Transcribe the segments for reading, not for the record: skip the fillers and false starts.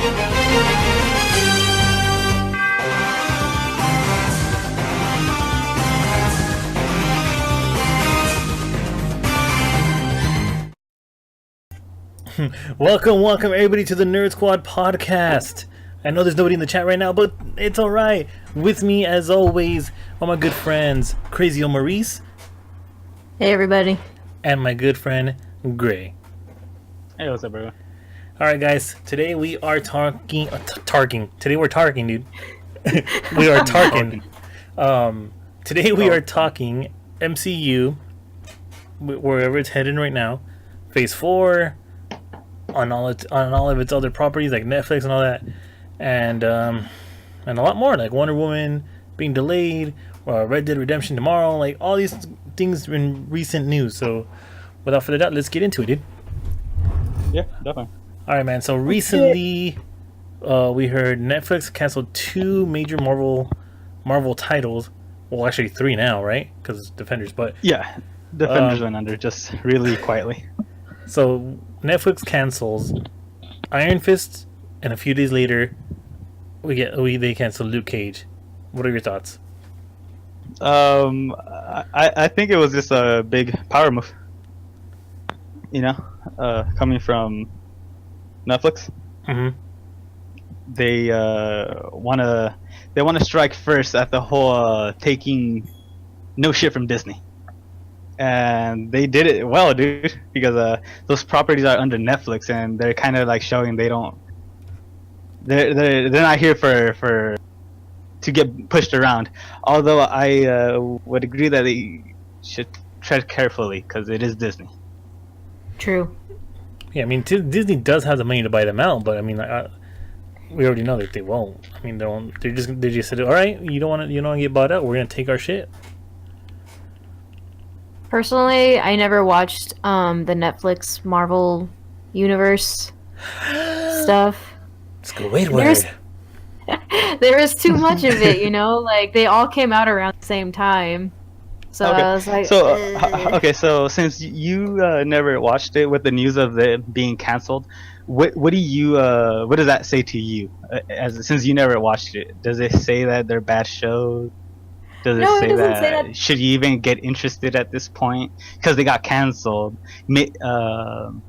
Welcome everybody to the NerdSkwaad podcast. I know there's nobody in the chat right now, but it's alright. With me, as always, are my good friends, CRAZY Old MAURICE. Hey, everybody. And my good friend, Gray. Hey, what's up, everyone? Alright, guys. Today we are talking... Today we're talking, dude. We are talking. Today we are talking MCU, wherever it's headed right now. Phase 4... on all of its other properties like Netflix and all that, and a lot more like Wonder Woman being delayed, Red Dead Redemption tomorrow, like all these things in recent news. So without further ado, let's get into it, dude. Yeah, definitely. All right, man. So recently, we heard Netflix canceled 2 major Marvel titles. Well, actually 3 now, right? Because it's Defenders, but yeah, Defenders went under just really quietly. So Netflix cancels Iron Fist, and a few days later, they cancel Luke Cage. What are your thoughts? I think it was just a big power move. You know, coming from Netflix. Mm-hmm. They wanna strike first at the whole taking no shit from Disney. And they did it well, dude, because those properties are under Netflix, and they're kind of like showing they're not here for to get pushed around. Although I would agree that they should tread carefully because it is Disney. True. Yeah, I mean, Disney does have the money to buy them out, but I mean, we already know that they won't. I mean, they just said, all right, you don't want to get bought out. We're gonna take our shit. Personally, I never watched the Netflix Marvel Universe stuff. Let's go. Wait. There was too much of it, you know. Like they all came out around the same time, so okay. I was like, So since you never watched it with the news of it being canceled, what does that say to you? Since you never watched it, does it say that they're bad shows? Does it say that? Should you even get interested at this point? Because they got canceled mid-run,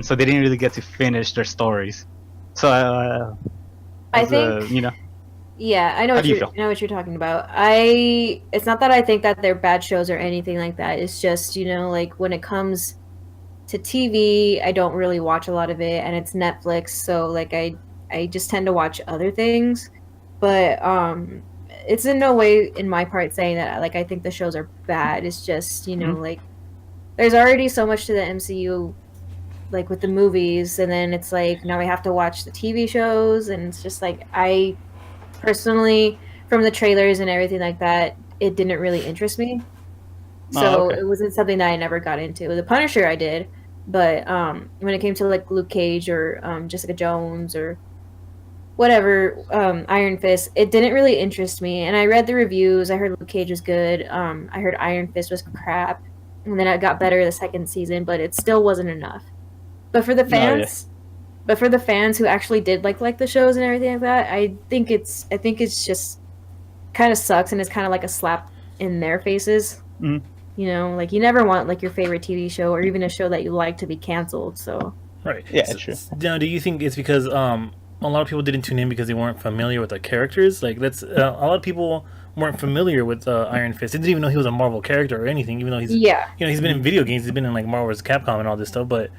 so they didn't really get to finish their stories. So I think you know. Yeah, I know what you're talking about. It's not that I think that they're bad shows or anything like that. It's just, you know, like when it comes to TV, I don't really watch a lot of it, and it's Netflix, so like I just tend to watch other things. But it's in no way in my part saying that like I think the shows are bad. It's just, you know, like there's already so much to the MCU, like with the movies, and then it's like now we have to watch the TV shows, and it's just like I personally, from the trailers and everything like that, it didn't really interest me. So it wasn't something that I never got into. The Punisher I did, but when it came to like Luke Cage or Jessica Jones or whatever, Iron Fist, it didn't really interest me. And I read the reviews. I heard Luke Cage was good. I heard Iron Fist was crap, and then it got better the second season, but it still wasn't enough. But for the fans, who actually did like the shows and everything like that, I think it's just kind of sucks, and it's kind of like a slap in their faces. You know, like you never want like your favorite TV show or even a show that you like to be canceled. So right, yeah, it's true. Now, do you think it's because a lot of people didn't tune in because they weren't familiar with the characters? Like that's a lot of people weren't familiar with Iron Fist. They didn't even know he was a Marvel character or anything, even though he's he's been in video games, he's been in like Marvel vs. Capcom and all this stuff. But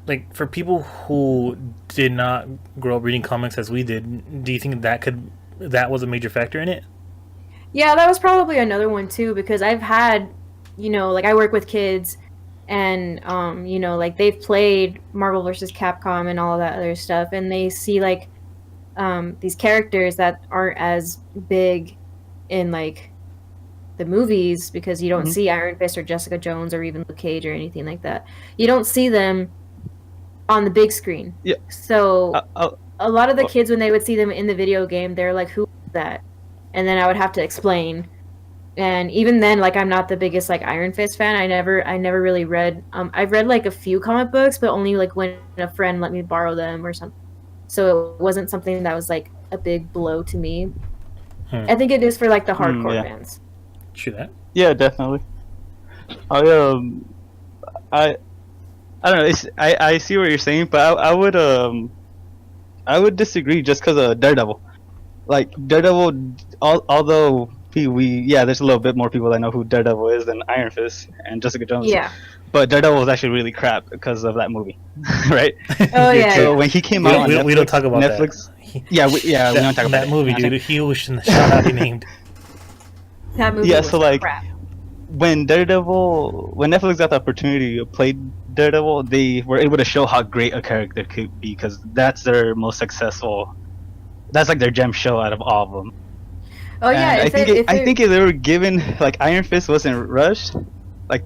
like for people who did not grow up reading comics as we did, do you think that was a major factor in it? Yeah, that was probably another one too, because I've had, you know, like I work with kids, and you know, like they've played Marvel vs. Capcom and all of that other stuff, and they see like these characters that aren't as big in like the movies, because you don't see Iron Fist or Jessica Jones or even Luke Cage or anything like that. You don't see them on the big screen. Yeah. So a lot of the kids, when they would see them in the video game, they're like, "Who is that?" And then I would have to explain. And even then, like, I'm not the biggest like Iron Fist fan. I never really read. I've read like a few comic books, but only like when a friend let me borrow them or something. so it wasn't something that was like a big blow to me. I think it is for like the hardcore fans. True that. Yeah, definitely. I don't know. I see what you're saying, but I would disagree just because of Daredevil. Like Daredevil, although there's a little bit more people that know who Daredevil is than Iron Fist and Jessica Jones. Yeah. But Daredevil was actually really crap because of that movie, right? Oh yeah. So when he came out on Netflix, we don't talk about Netflix. That. We don't talk about that movie, dude. He shall not be named. That movie was so like crap. when Netflix got the opportunity to play Daredevil, they were able to show how great a character could be because that's their most successful. That's like their gem show out of all of them. Oh yeah, I think if they were given like Iron Fist wasn't rushed, like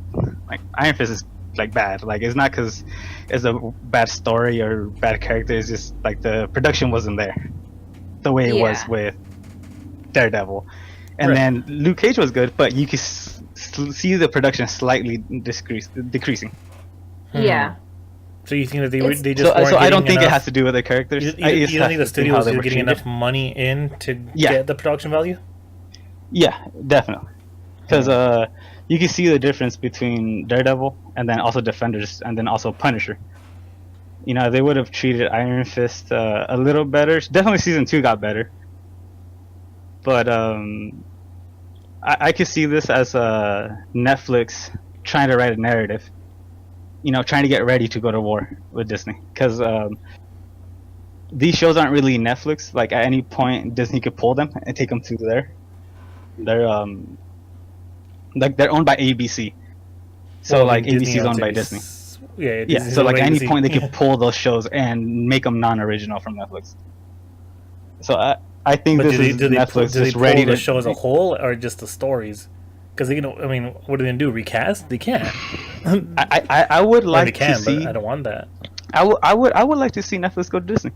Iron Fist is like bad. Like it's not because it's a bad story or bad character. It's just like the production wasn't there, the way it was with Daredevil. And then Luke Cage was good, but you could see the production slightly decreasing. Yeah. So you think that they just so I don't think enough, it has to do with the characters. You don't think the studio was getting enough money in to get the production value? Yeah, definitely. Because you can see the difference between Daredevil and then also Defenders and then also Punisher. You know, they would have treated Iron Fist a little better. Definitely season 2 got better. But I could see this as Netflix trying to write a narrative. You know, trying to get ready to go to war with Disney. Because these shows aren't really Netflix. Like, at any point, Disney could pull them and take them to they're owned by ABC. So, like, ABC is owned by Disney. Yeah, so, like, at any point, they could pull those shows and make them non-original from Netflix. So, I think this is Netflix just ready to... the show as a whole, or just the stories? Because, you know, I mean, what are they going to do? Recast? They can't. I would like to see... But I don't want that. I would like to see Netflix go to Disney.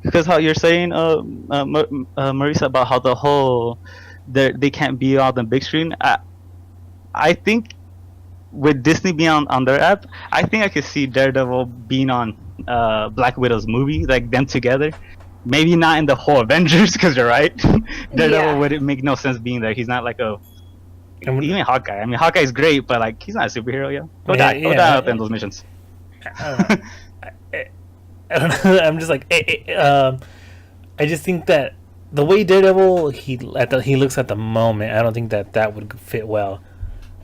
Because how you're saying, Marisa, about how the whole... They can't be on the big screen. I think with Disney being on their app, I think I could see Daredevil being on Black Widow's movie, like them together. Maybe not in the whole Avengers, because you're right. Daredevil would make no sense being there. He's not like a... Even Hawkeye. I mean, Hawkeye's great, but like he's not a superhero yet. Go die out in those missions. I don't know. I'm just like, I just think that the way Daredevil he looks at the moment, I don't think that would fit well.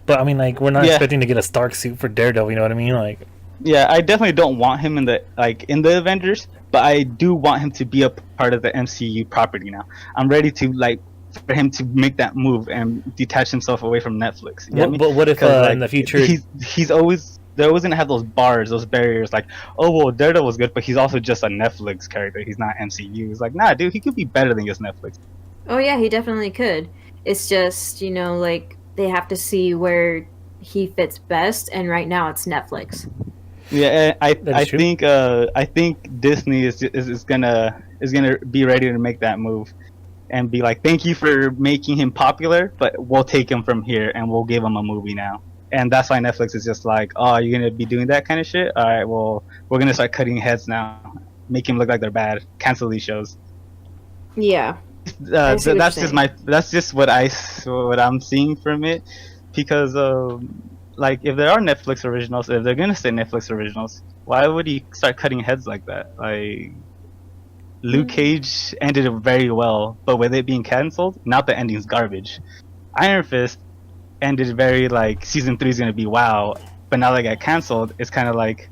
But I mean, like, we're not expecting to get a Stark suit for Daredevil. You know what I mean? Like, yeah, I definitely don't want him in the Avengers, but I do want him to be a part of the MCU property now. I'm ready to for him to make that move and detach himself away from Netflix. But what if in the future they're always gonna have those barriers, like, oh well, Daredevil was good, but he's also just a Netflix character. He's not MCU. It's like, nah, dude, he could be better than just Netflix. Oh yeah, he definitely could. It's just, you know, like, they have to see where he fits best, and right now it's Netflix. Yeah, I think Disney is gonna be ready to make that move. And be like, thank you for making him popular, but we'll take him from here and we'll give him a movie now. And that's why Netflix is just like, oh, you're going to be doing that kind of shit? All right, well, we're going to start cutting heads now. Make him look like they're bad. Cancel these shows. Yeah. That's just what I'm seeing from it. Because, like, if there are Netflix originals, if they're going to say Netflix originals, why would he start cutting heads like that? Like... Luke Cage ended it very well, but with it being cancelled, now the ending's garbage. Iron Fist ended very like season 3 is gonna be wow, but now they got cancelled. It's kind of like,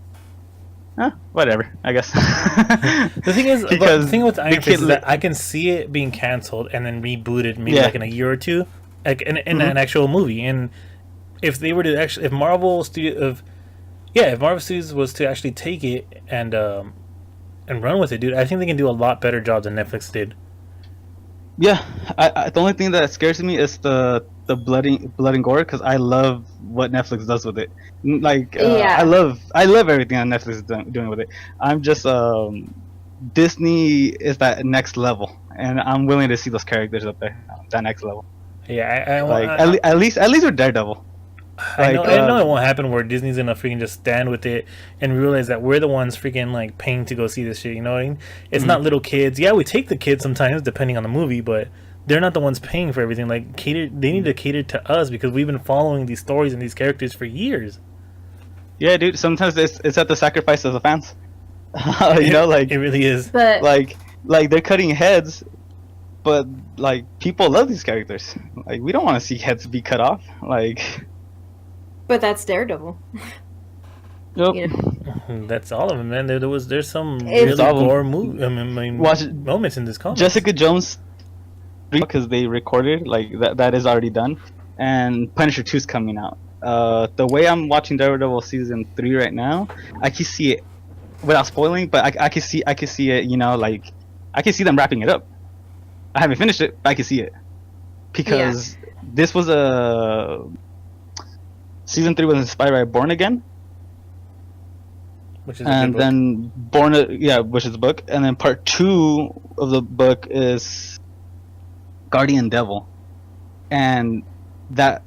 whatever, I guess. The thing is, the thing with Iron Fist is that I can see it being cancelled and then rebooted maybe like in a year or two, like in an actual movie. And if they were to if Marvel Studios was to actually take it and run with it, dude, I think they can do a lot better job than Netflix did. Yeah, the only thing that scares me is the blood and gore, because I love what Netflix does with it. Like, I love everything that Netflix is doing with it. I'm just Disney is that next level, and I'm willing to see those characters up there, that next level. Yeah, at least with Daredevil. I know it won't happen where Disney's gonna freaking just stand with it and realize that we're the ones freaking like paying to go see this shit. You know what I mean? It's not little kids. Yeah, we take the kids sometimes depending on the movie, but they're not the ones paying for everything. Like they need to cater to us because we've been following these stories and these characters for years. Yeah, dude. Sometimes it's at the sacrifice of the fans. You know, like it really is. But like they're cutting heads, but like people love these characters. Like we don't want to see heads be cut off. Like. But that's Daredevil. Yep. You know? That's all of them, man. There's some really gore moments in this comic. Jessica Jones, because they recorded like that is already done, and Punisher 2's coming out. The way I'm watching Daredevil season 3 right now, I can see it without spoiling, but I can see it. You know, like I can see them wrapping it up. I haven't finished it, but I can see it because this was a. Season 3 was inspired by Born Again, which is and then which is the book, and then part 2 of the book is Guardian Devil, and that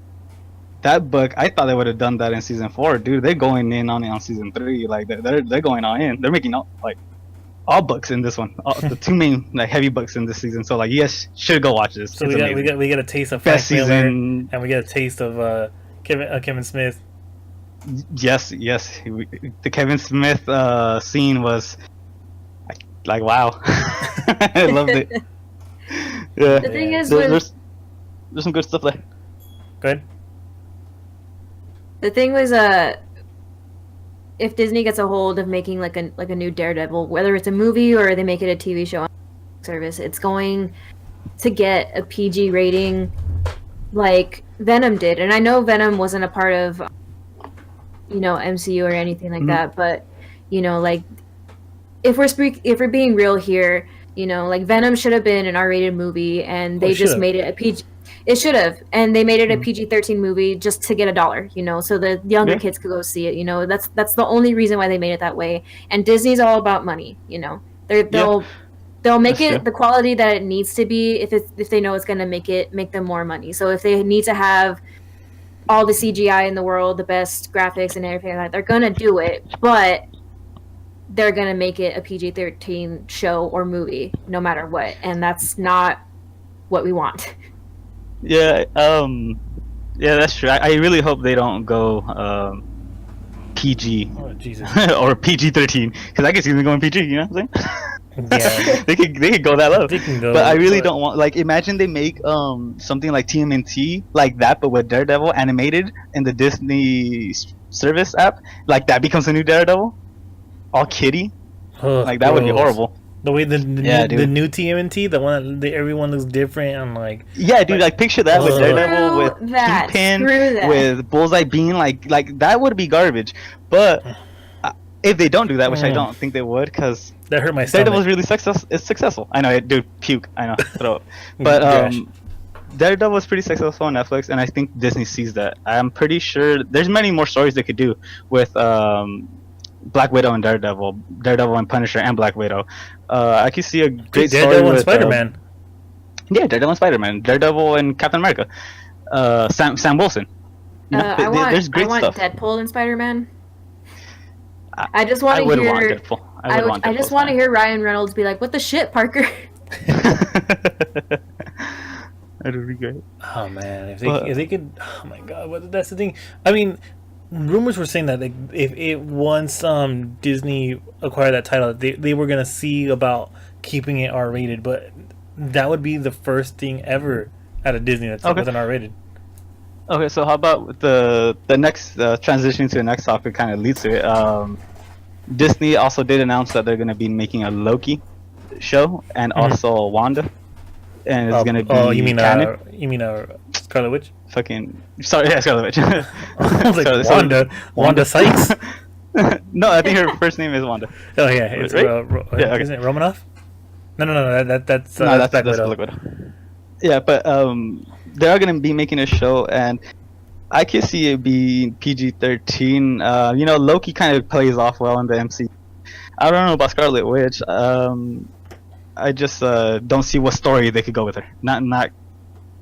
book I thought they would have done that in season 4, dude. They're going in on it on season 3, like they're going all in. They're making all books in this one, the 2 main like heavy books in this season. So like, yes, should go watch this. So we get a taste of best Frank Miller, season, and we get a taste of Kevin Smith. Yes. The Kevin Smith scene was like wow. I loved it. Yeah. The thing is, there's some good stuff there. Go ahead. The thing was, if Disney gets a hold of making like a new Daredevil, whether it's a movie or they make it a TV show on service, it's going to get a PG rating, like Venom did. And I know Venom wasn't a part of, MCU or anything like that, but like if we're being real here, like Venom should have been an R-rated movie, and they just made it a PG. It should have, and they made it a PG-13 movie just to get $1, so the younger kids could go see it. That's the only reason why they made it that way. And Disney's all about money. They'll make it the quality that it needs to be if they know it's going to make them more money. So if they need to have all the CGI in the world, the best graphics and everything like that, they're going to do it, but they're going to make it a PG-13 show or movie no matter what, and that's not what we want. Yeah, that's true. I really hope they don't go PG or PG-13, because I can see them going PG. You know what I'm saying? Yeah, they could go that low. But I really don't want. Like, imagine they make something like TMNT like that, but with Daredevil animated in the Disney service app. Like that becomes a new Daredevil, all kitty. Like that would be horrible. The way the new TMNT, the one that everyone looks different, and like dude, like picture that with Daredevil, with Kingpin, with Bullseye being like that would be garbage. But if they don't do that, which I don't think they would, because that hurt my stomach. Daredevil's really successful. I know, dude, puke. I know, throw up. But Daredevil was pretty successful on Netflix, and I think Disney sees that. I'm pretty sure there's many more stories they could do with Black Widow and Daredevil and Punisher and Black Widow. I could see a great story Daredevil with and Spider-Man. Daredevil and Spider-Man, Daredevil and Captain America, Sam Wilson. There's great stuff. Deadpool and Spider-Man. I just want to hear. I just want to hear Ryan Reynolds be like, "What the shit, Parker?" That would be great. Oh man, if they could, oh my god, that's the thing. I mean, rumors were saying that if once Disney acquired that title, they were gonna see about keeping it R-rated, but that would be the first thing ever out of Disney that's with an R-rated. Okay, so how about the next transition to the next topic kind of leads to it. Disney also did announce that they're going to be making a Loki show and also Wanda, and it's going to be canon. You mean Scarlet Witch? Scarlet Witch. I was like, Wanda Sykes? No, I think her first name is Wanda. Oh yeah, it's right? Okay. Isn't it Romanoff? No, that's Black Widow. Yeah, but they are going to be making a show, and I can see it being PG-13. Loki kind of plays off well in the MCU. I don't know about Scarlet Witch. I just don't see what story they could go with her. Not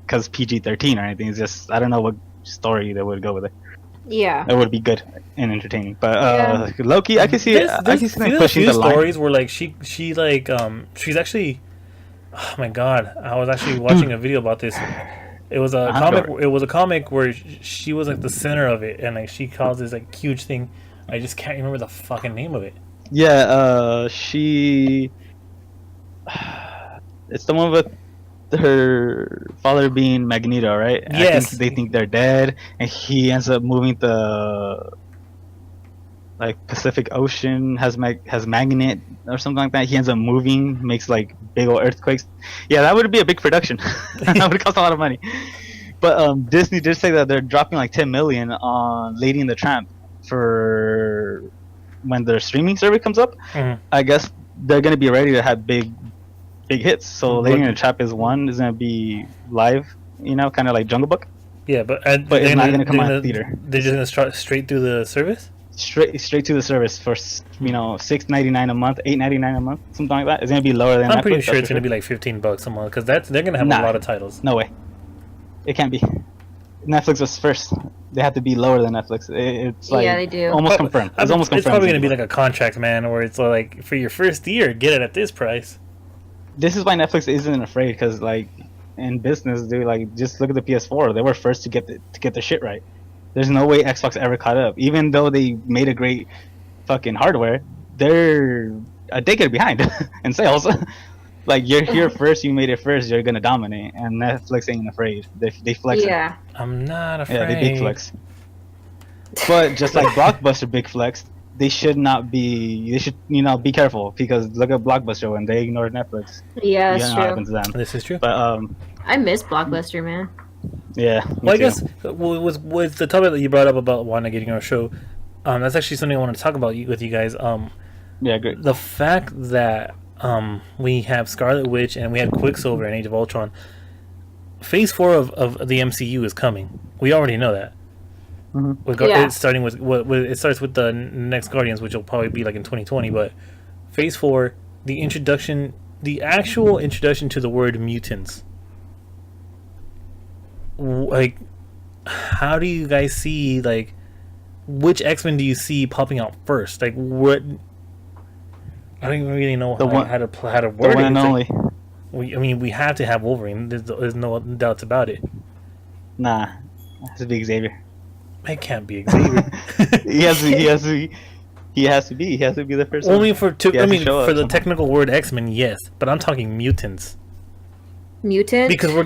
because PG-13 or anything. It's just I don't know what story they would go with it. Yeah, it would be good and entertaining. But Loki, I can see it. I can see them pushing the line. Stories where like she she's actually, oh my god, I was actually watching a video about this. It was a comic. It was a comic where she was like the center of it, and like she caused this like huge thing. I just can't remember the fucking name of it. Yeah, she. It's the one with her father being Magneto, right? Yes. I think they think they're dead, and he ends up moving the like Pacific Ocean has magnet or something like that. He ends up moving, makes like big old earthquakes. Yeah, that would be a big production. That would cost a lot of money. But Disney did say that they're dropping like 10 million on Lady and the Tramp for when their streaming service comes up. Mm-hmm. I guess they're gonna be ready to have big hits. So Lady and the Tramp is gonna be live, you know, kind of like Jungle Book. Yeah, but it's not gonna come out theater. They're just gonna start straight through the service. Straight to the service for $6.99 a month, $8.99 a month, something like that. It's gonna be lower than. I'm pretty sure it's gonna be like $15 a month because they're gonna have a lot of titles. No way, it can't be. Netflix was first. They have to be lower than Netflix. It's like yeah, they do. Almost confirmed. It's almost confirmed. It's probably gonna be like a contract, man, where it's like for your first year, get it at this price. This is why Netflix isn't afraid, because like in business, dude, like just look at the PS4. They were first to get the shit right. There's no way Xbox ever caught up. Even though they made a great fucking hardware, they're a decade behind in sales. Like you're here first, you made it first, you're gonna dominate. And Netflix ain't afraid. They flex. Yeah. I'm not afraid. Yeah, they big flex. But just like Blockbuster big flex, they should not be. They should, be careful, because look at Blockbuster when they ignore Netflix. Yeah, that's true. What happens to them. This is true. But I miss Blockbuster, man. Yeah. Well, I guess with the topic that you brought up about Wanda getting our show, that's actually something I wanted to talk about with you guys. Yeah, great. The fact that we have Scarlet Witch and we had Quicksilver in Age of Ultron. Phase 4 of the MCU is coming. We already know that. Mm-hmm. It's starting with it starts with the next Guardians, which will probably be like in 2020. But Phase 4, the actual introduction to the word mutants. Like, how do you guys see, like, which X-Men do you see popping out first? Like, what? I don't even really know how to word the it. One and only. We have to have Wolverine. There's no doubts about it. Nah, it has to be Xavier. It can't be Xavier. He has to be the first. Only for the technical word X-Men, yes, but I'm talking mutants. Mutant? Because we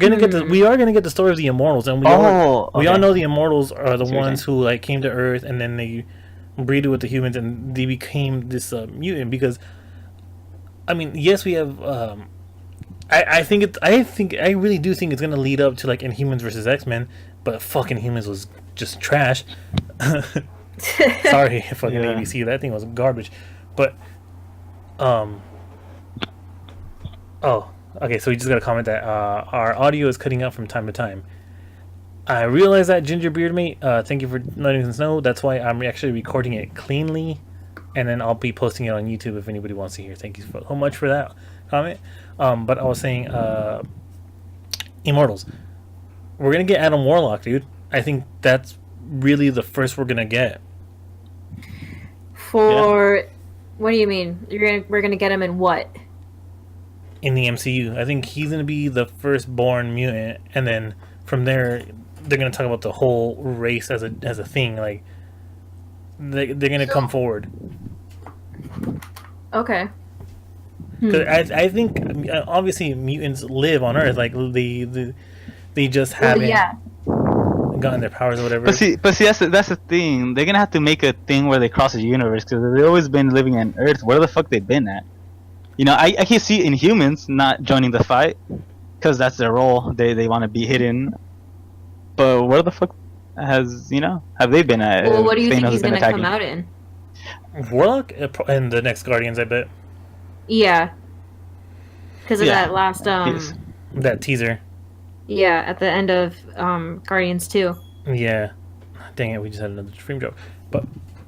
are gonna get the story of the Immortals, and we all know the Immortals are the ones who like came to Earth and then they breeded with the humans and they became this mutant. Because yes, we have. I really do think it's gonna lead up to like Inhumans versus X-Men, but fucking Humans was just trash. Sorry, fucking ABC, that thing was garbage. But okay, so we just got a comment that our audio is cutting out from time to time. I realize that, Ginger Beard Mate. Thank you for letting us know. That's why I'm actually recording it cleanly, and then I'll be posting it on YouTube if anybody wants to hear. Thank you so much for that comment. But I was saying, Immortals. We're gonna get Adam Warlock, dude. I think that's really the first we're gonna get. What do you mean? We're gonna get him in what? In the MCU, I think he's gonna be the firstborn mutant, and then from there, they're gonna talk about the whole race as a thing. Like they're gonna come forward. Okay. Because I think obviously mutants live on Earth. Like they just haven't gotten their powers or whatever. But see, that's the thing. They're gonna have to make a thing where they cross the universe, because they've always been living on Earth. Where the fuck they been at? I can see Inhumans not joining the fight, because that's their role. They want to be hidden. But where the fuck have they been at? Well, what do you think he's gonna come out in? Warlock and the next Guardians, I bet. Yeah. Because of that last that teaser. Yeah, at the end of Guardians 2. Yeah. Dang it, we just had another stream drop. But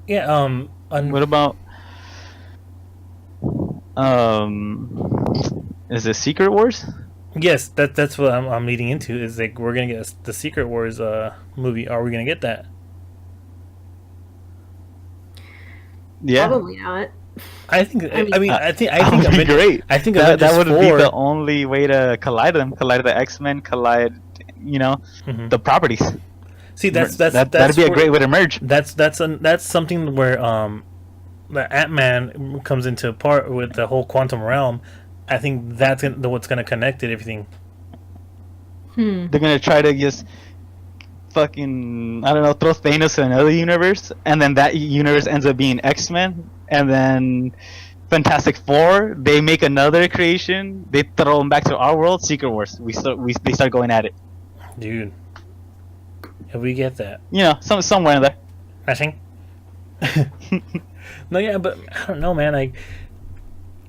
yeah, what about is it Secret Wars? Yes, that's what I'm leading into. Is like we're gonna get the Secret Wars movie. Are we gonna get that? Yeah. Probably not. I think. I mean, I think. That would be great. I think that would 4, be the only way to collide them. Collide the X-Men. Collide, the properties. See, that'd be a great way to merge. That's something where the Ant-Man comes into part with the whole quantum realm. I think that's what's gonna connect it, everything. They're gonna try to just fucking, I don't know, throw Thanos to another universe, and then that universe ends up being X-Men, and then Fantastic Four, they make another creation, they throw them back to our world, Secret Wars. They start going at it. Dude, if we get that, somewhere in there. I think. No, yeah, but I don't know, man.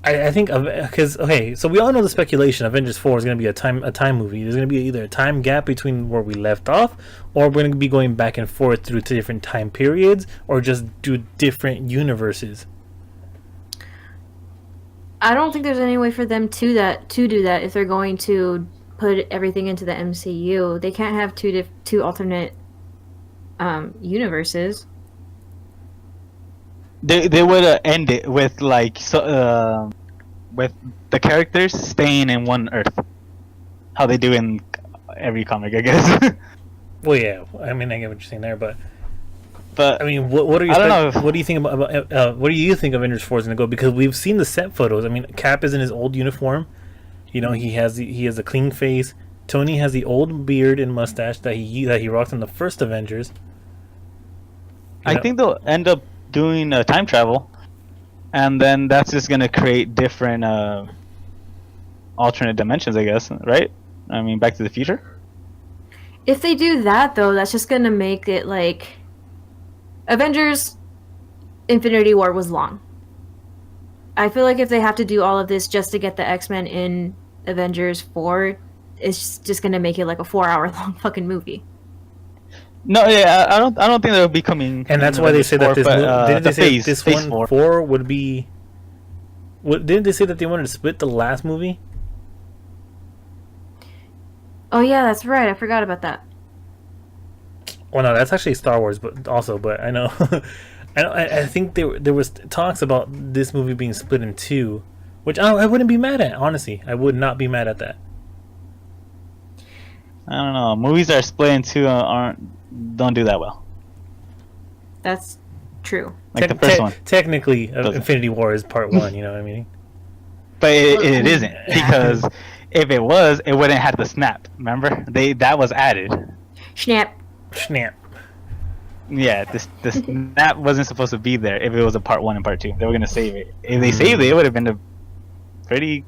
I think because so we all know the speculation. Avengers 4 is going to be a time movie. There's going to be either a time gap between where we left off, or we're going to be going back and forth through to different time periods, or just do different universes. I don't think there's any way for them to do that if they're going to put everything into the MCU. They can't have two alternate universes. They would end it with with the characters staying in one Earth, how they do in every comic, I guess. Well, yeah, I mean, I get what you're saying there, but I mean, what are you? I don't know. What do you think about? What do you think Avengers 4 is going to go? Because we've seen the set photos. I mean, Cap is in his old uniform. He has a clean face. Tony has the old beard and mustache that he rocked in the first Avengers. I think they'll end up doing time travel, and then that's just gonna create different alternate dimensions, I guess, right? I mean, Back to the Future. If they do that, though, that's just gonna make it like Avengers Infinity War was long. I feel like if they have to do all of this just to get the X-Men in Avengers 4, it's just gonna make it like a 4-hour long fucking movie. No, yeah, I don't think they'll be coming. And that's why they say that this didn't they say this phase one 4 would be. Didn't they say that they wanted to split the last movie? Oh yeah, that's right. I forgot about that. Well, no, that's actually Star Wars, but I know. I think there was talks about this movie being split in 2, which I wouldn't be mad at. Honestly, I would not be mad at that. I don't know. Movies that are split in 2 don't do that well. That's true. Like the first one. Technically, Infinity War is part 1. You know what I mean? But it isn't, because if it was, it wouldn't have the snap. Remember, that was added. Snap. Yeah, the snap wasn't supposed to be there if it was a part 1 and part 2. They were gonna save it. If they saved it, it would have been a pretty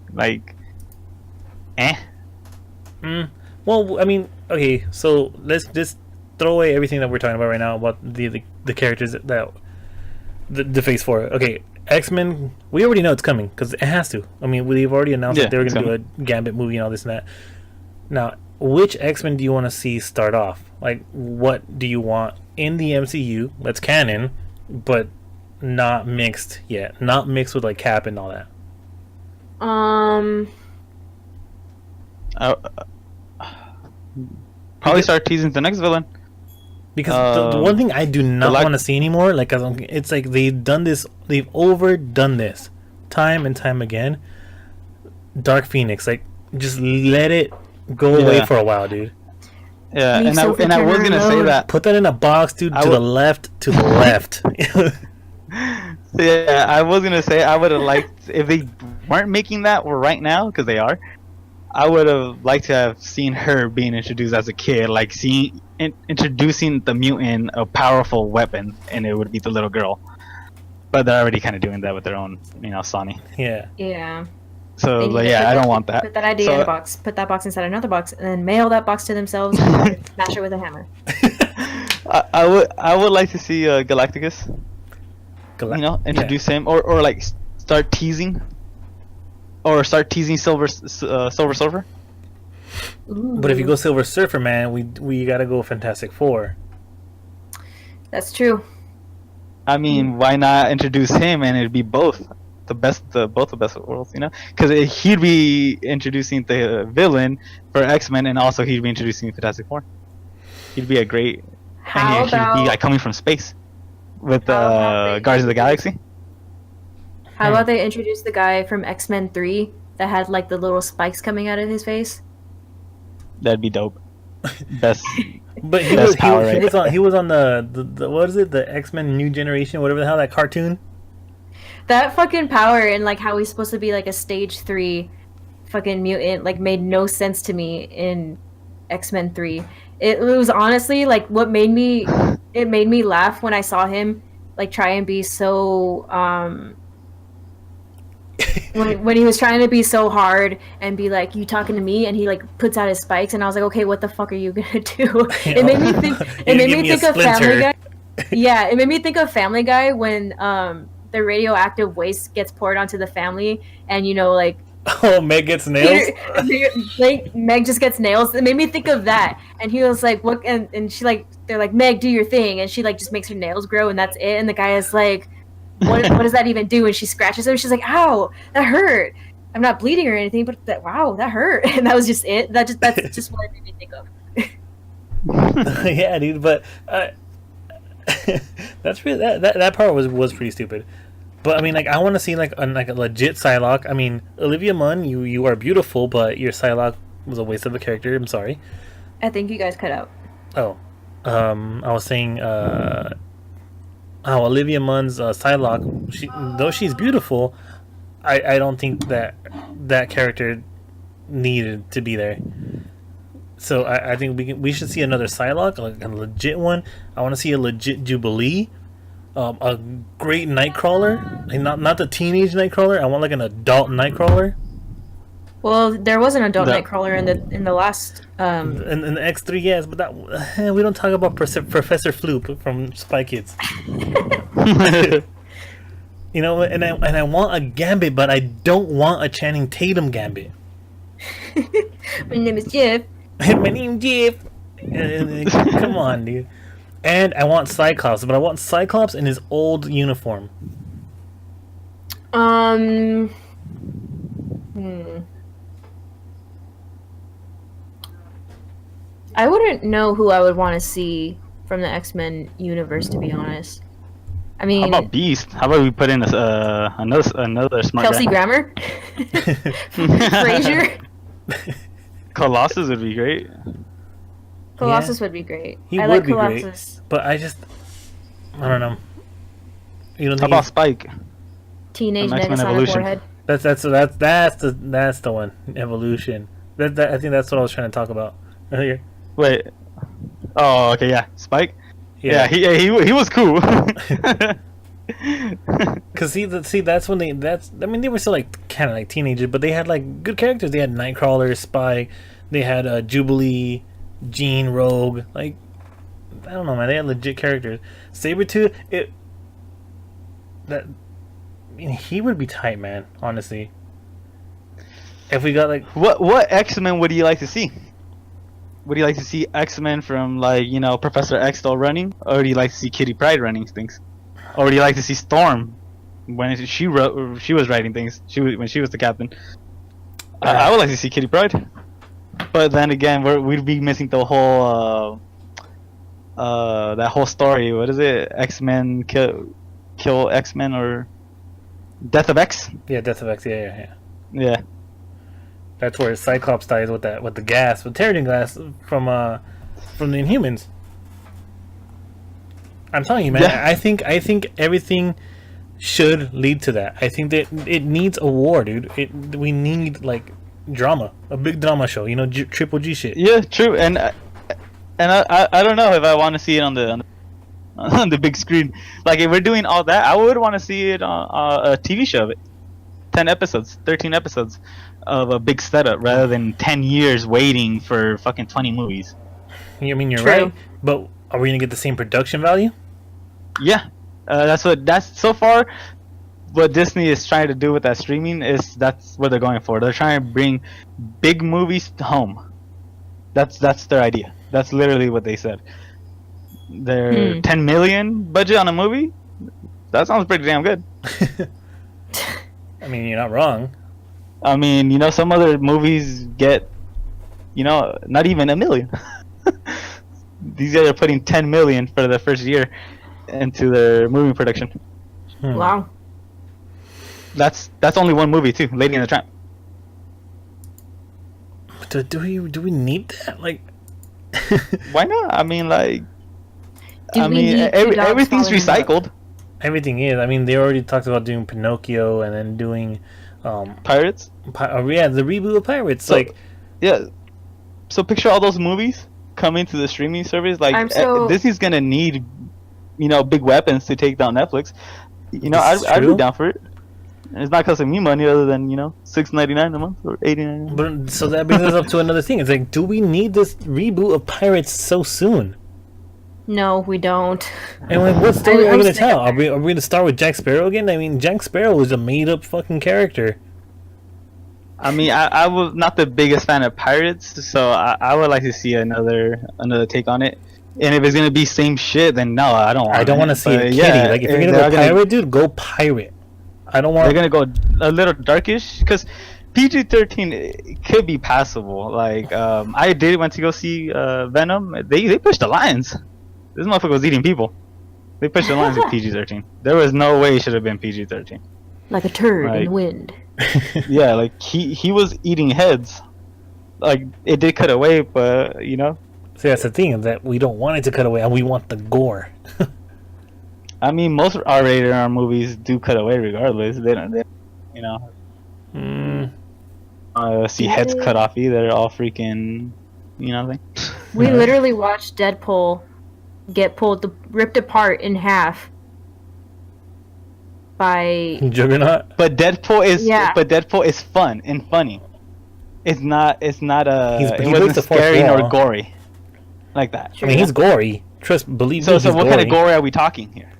Well, I mean, okay, so let's just throw away everything that we're talking about right now about the characters that the Phase 4. Okay, X-Men, we already know it's coming because it has to. I mean, we've already announced that they were going to do a Gambit movie and all this and that. Now, which X-Men do you want to see start off? Like, what do you want in the MCU that's canon, but not mixed yet? Not mixed with, like, Cap and all that. Probably start teasing the next villain. Because the one thing I do not want to see anymore, like, it's like they've overdone this time and time again. Dark Phoenix, like, just let it go away for a while, dude. Yeah, and I was gonna say that. Put that in a box, dude. To the left. Yeah, I was gonna say I would have liked if they weren't making that right now, because they are. I would have liked to have seen her being introduced as a kid, like introducing the mutant a powerful weapon, and it would be the little girl. But they're already kind of doing that with their own, Sony. Yeah. Yeah. So, but yeah, I don't want that. Put that idea in a box. Put that box inside another box, and then mail that box to themselves and smash it with a hammer. I would like to see Galactus. Introduce him, or like start teasing. Or start teasing Silver Surfer. But if you go Silver Surfer, man, we gotta go Fantastic Four. That's true. I mean, why not introduce him and it'd be both the best of worlds, Because he'd be introducing the villain for X-Men, and also he'd be introducing Fantastic Four. He'd be a great, he'd be like coming from space with Guardians of the Galaxy. How about they introduce the guy from X-Men 3 that had like the little spikes coming out of his face? That'd be dope. Best. But he Best was power he was on the what is it, the X-Men New Generation, whatever the hell, that cartoon. That fucking power and like how he's supposed to be like a stage 3 fucking mutant like made no sense to me in X-Men 3. It was honestly like what made me laugh when I saw him like try and be so when he was trying to be so hard and be like, you talking to me, and he like puts out his spikes, and I was like, okay, what the fuck are you gonna do? It made me think of Family Guy. Yeah, it made me think of Family Guy when the radioactive waste gets poured onto the family, and you know, like, oh, Meg gets nails. Meg just gets nails. It made me think of that. And he was like, "What?" And she like, they're like, "Meg, do your thing," and she like just makes her nails grow, and that's it. And the guy is like, what does that even do? And she scratches him. She's like, "Ow, that hurt. I'm not bleeding or anything, but wow, that hurt." And that was just it. That's just what it made me think of. Yeah, dude. But that's really that part was pretty stupid. But I mean, like, I want to see like a legit Psylocke. I mean, Olivia Munn, you are beautiful, but your Psylocke was a waste of a character. I'm sorry. I think you guys cut out. Oh, I was saying, Olivia Munn's Psylocke, though she's beautiful, I don't think that character needed to be there. So I think we should see another Psylocke, like a legit one. I want to see a legit Jubilee. A great Nightcrawler, like not the teenage Nightcrawler. I want like an adult Nightcrawler. Well, there was an adult Nightcrawler in the last. In the X3, yes, but that we don't talk about Professor Floop from Spy Kids. You know, and I want a Gambit, but I don't want a Channing Tatum Gambit. My name is Jeff. My name's Jeff. Come on, dude. And I want Cyclops, but I want Cyclops in his old uniform. I wouldn't know who I would want to see from the X-Men universe, to be honest. I mean, how about Beast? How about we put in another smart Kelsey guy? Grammer, Frasier. Colossus would be great. Colossus would be great. I would like Colossus. Great, but I don't know. You don't think How about Spike? Teenage Menace on the forehead. That's the one. Evolution. I think that's what I was trying to talk about earlier. Wait. Oh, okay, yeah. Spike. Yeah, he was cool. Cause see that's when they were still like kind of like teenagers, but they had like good characters. They had Nightcrawler, Spike. They had Jubilee, Jean, Rogue. Like, I don't know, man. They had legit characters. Sabretooth, he would be tight, man. Honestly, if we got like what X-Men would you like to see? Would you like to see X-Men from like Professor X still running, or do you like to see Kitty Pryde running things, or do you like to see Storm when she was writing things? When she was the captain. I would like to see Kitty Pryde. But then again, we'd be missing the whole that whole story. What is it? X-Men kill X-Men, or Death of X? Yeah, Death of X. Yeah. Yeah. That's where Cyclops dies with the Terrigen gas from the Inhumans. I'm telling you, man. Yeah. I think everything should lead to that. I think that it needs a war, dude. We need like drama, a big drama show. Triple G shit. Yeah, true. And I don't know if I want to see it on the big screen. Like, if we're doing all that, I would want to see it on a TV show of it. 10 episodes, 13 episodes of a big setup, rather than 10 years waiting for fucking 20 movies. I mean, you're right, but are we gonna get the same production value? Yeah, that's so far. What Disney is trying to do with that streaming that's what they're going for. They're trying to bring big movies home. That's their idea. That's literally what they said. Their 10 million budget on a movie. That sounds pretty damn good. I mean, you're not wrong. I mean, some other movies get, not even $1 million. These guys are putting 10 million for the first year into their movie production. Wow. That's only one movie too, Lady and the Tramp. Do we need that? Like, why not? I mean, like, everything's recycled. Everything is. I mean, they already talked about doing Pinocchio and then doing Pirates. Yeah, the reboot of Pirates. So, like, yeah. So picture all those movies coming to the streaming service. Like, Disney's gonna need, big weapons to take down Netflix. I'd be down for it. It's not costing me money other than $6.99 a month or $89. But so that brings us up to another thing. It's like, do we need this reboot of Pirates so soon? No, we don't. And like, what story are we gonna tell? Are we gonna start with Jack Sparrow again? I mean, Jack Sparrow was a made-up fucking character. I mean, I was not the biggest fan of Pirates, so I would like to see another take on it. And if it's gonna be same shit, then no, I don't want. I don't want to see a kitty. Yeah, like, if you're gonna go pirate, dude, go pirate. I don't want. They're gonna go a little darkish because PG-13 could be passable. Like, I went to go see Venom. They pushed the lines. This motherfucker was eating people. They pushed the lines with PG-13. There was no way it should have been PG-13. Like a turd in the wind. Yeah, like he was eating heads. Like, it did cut away, but See, that's the thing, that we don't want it to cut away, and we want the gore. I mean, most R-rated movies do cut away regardless. They don't see heads cut off either. All freaking, thing. We literally watched Deadpool get ripped apart in half by Juggernaut. But Deadpool is fun and funny. It wasn't scary nor gory like that. I mean, he's gory. Believe me. So what kind of gory are we talking here?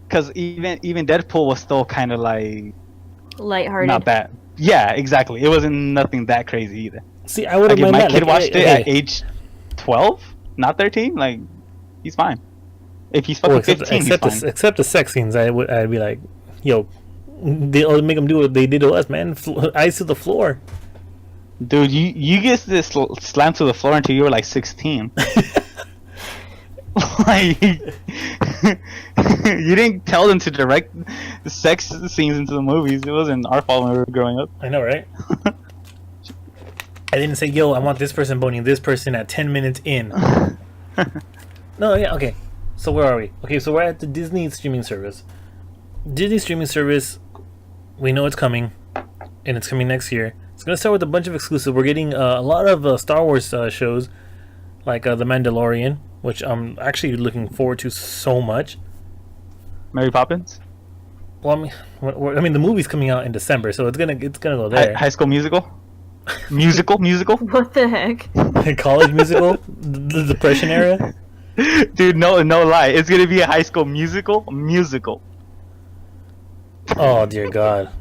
Because even Deadpool was still kind of like lighthearted. Not bad. Yeah, exactly. It wasn't nothing that crazy either. See, I would have my kid watched it at age 12, not 13. Like, he's fine. If he's fucking 15, he's fine. Except the sex scenes, I'd be like, yo, they'll make them do what they did to us, man. Eyes to the floor. Dude, you get this slammed to the floor until you were like 16. Like, you didn't tell them to direct the sex scenes into the movies. It wasn't our fault when we were growing up. I know, right? I didn't say, yo, I want this person boning this person at 10 minutes in. No, yeah, okay. So where are we? Okay, so we're at the Disney streaming service. Disney streaming service, we know it's coming, and it's coming next year. It's going to start with a bunch of exclusives. We're getting a lot of Star Wars shows, like The Mandalorian, which I'm actually looking forward to so much. Mary Poppins? Well, I mean, the movie's coming out in December, so it's gonna go there. High School Musical? Musical? What the heck? College Musical? The Depression era? Dude, no lie. It's gonna be a High School Musical. Oh, dear God.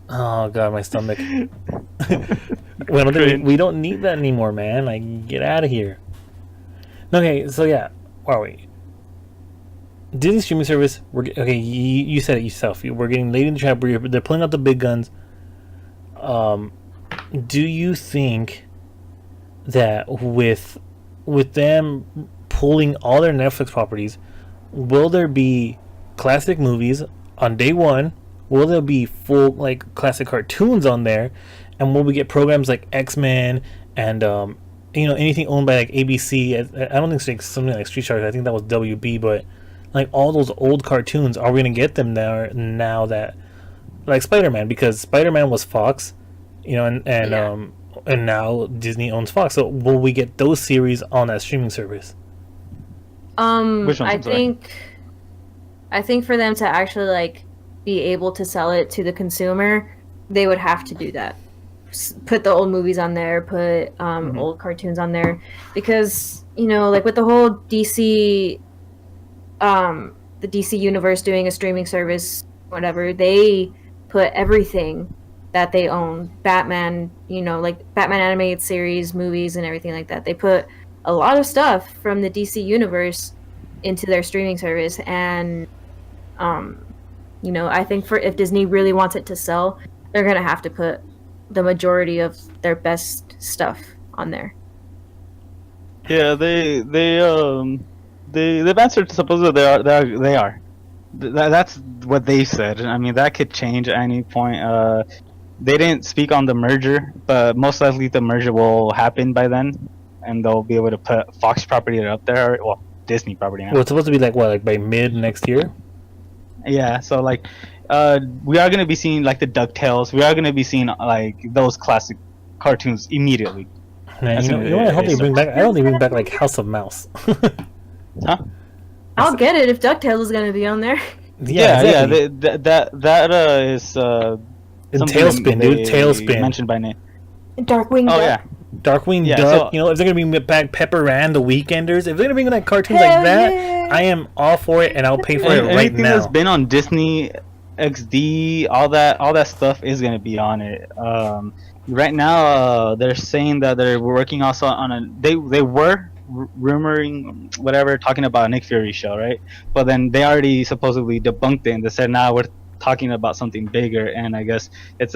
Oh, God, my stomach. We don't need that anymore, man. Like, get out of here. Okay, so yeah, where are we? Disney streaming service. Okay. You said it yourself. We're getting Lady in the Tramp. They're pulling out the big guns. Do you think that with them pulling all their Netflix properties, will there be classic movies on day one? Will there be full like classic cartoons on there? And will we get programs like X-Men and anything owned by like ABC? I don't think it's like something like Street Sharks. I think that was WB, but like all those old cartoons, are we gonna get them now that like Spider-Man, because Spider-Man was Fox, and now Disney owns Fox. So will we get those series on that streaming service? Which ones, I think for them to actually like be able to sell it to the consumer, they would have to do that. Put the old movies on there, put old cartoons on there, because like with the whole DC, the DC universe doing a streaming service, whatever, they put everything that they own, Batman, like Batman animated series, movies, and everything like that. They put a lot of stuff from the DC universe into their streaming service, and I think if Disney really wants it to sell, they're gonna have to put the majority of their best stuff on there. Yeah, they've answered supposedly they are. That's what they said. I mean, that could change at any point. They didn't speak on the merger, but most likely the merger will happen by then, and they'll be able to put Fox property up there. Well, Disney property now. Well, it's supposed to be like what, like by mid next year? Yeah, so like, we are gonna be seeing like the DuckTales. We are gonna be seeing like those classic cartoons immediately. Man, you know what I hope they bring back? I hope they bring back like House of Mouse. Huh? I'll get it if DuckTales is gonna be on there. Yeah, exactly. That is Tailspin, dude. Tailspin mentioned by name. Darkwing Oh Duck. yeah. Darkwing Yeah, Duck. so- You know, if they're gonna bring back Pepper Ann, the Weekenders, if they're gonna bring back cartoons like Hell that, yeah. I am all for it, and I'll pay for it right Anything now. that's been on Disney XD, all that stuff is gonna be on it. Right now, they're saying that they're working also on a. They were rumoring whatever, talking about a Nick Fury show, right? But then they already supposedly debunked it, and they said, "Nah, we're talking about something bigger." And I guess it's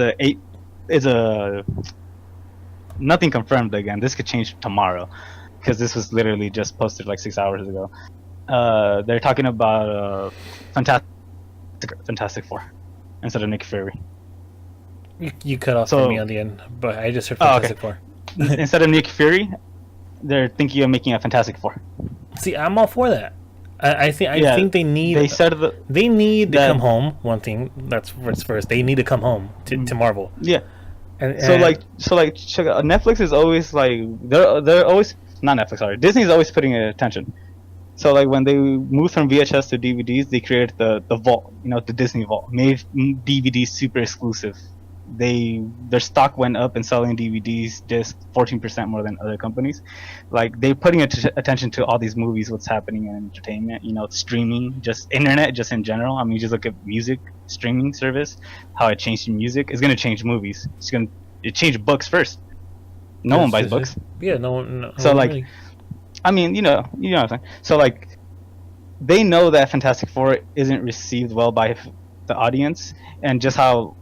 nothing confirmed again. This could change tomorrow, because this was literally just posted like 6 hours ago. They're talking about Fantastic Four instead of Nick Fury. You cut off for me on the end, but I just heard Fantastic Four. Instead of Nick Fury, they're thinking of making a Fantastic Four. See, I'm all for that. I think they need. They said they need to come home. One thing that's first. They need to come home to Marvel. Yeah. And So check out, Netflix is always like they're always not Netflix, sorry. Disney's always putting attention. So like when they moved from VHS to DVDs, they created the vault, the Disney vault, made DVDs super exclusive. Their stock went up in selling DVDs just 14% more than other companies. Like they're putting attention to all these movies, what's happening in entertainment, streaming, just internet, just in general. I mean, just look at music streaming service, how it changed music. It's gonna change movies. It changed books first. No one buys books. Yeah, no one. No, so like, really. I mean, you know what I'm saying. So like, they know that Fantastic Four isn't received well by the audience, and just how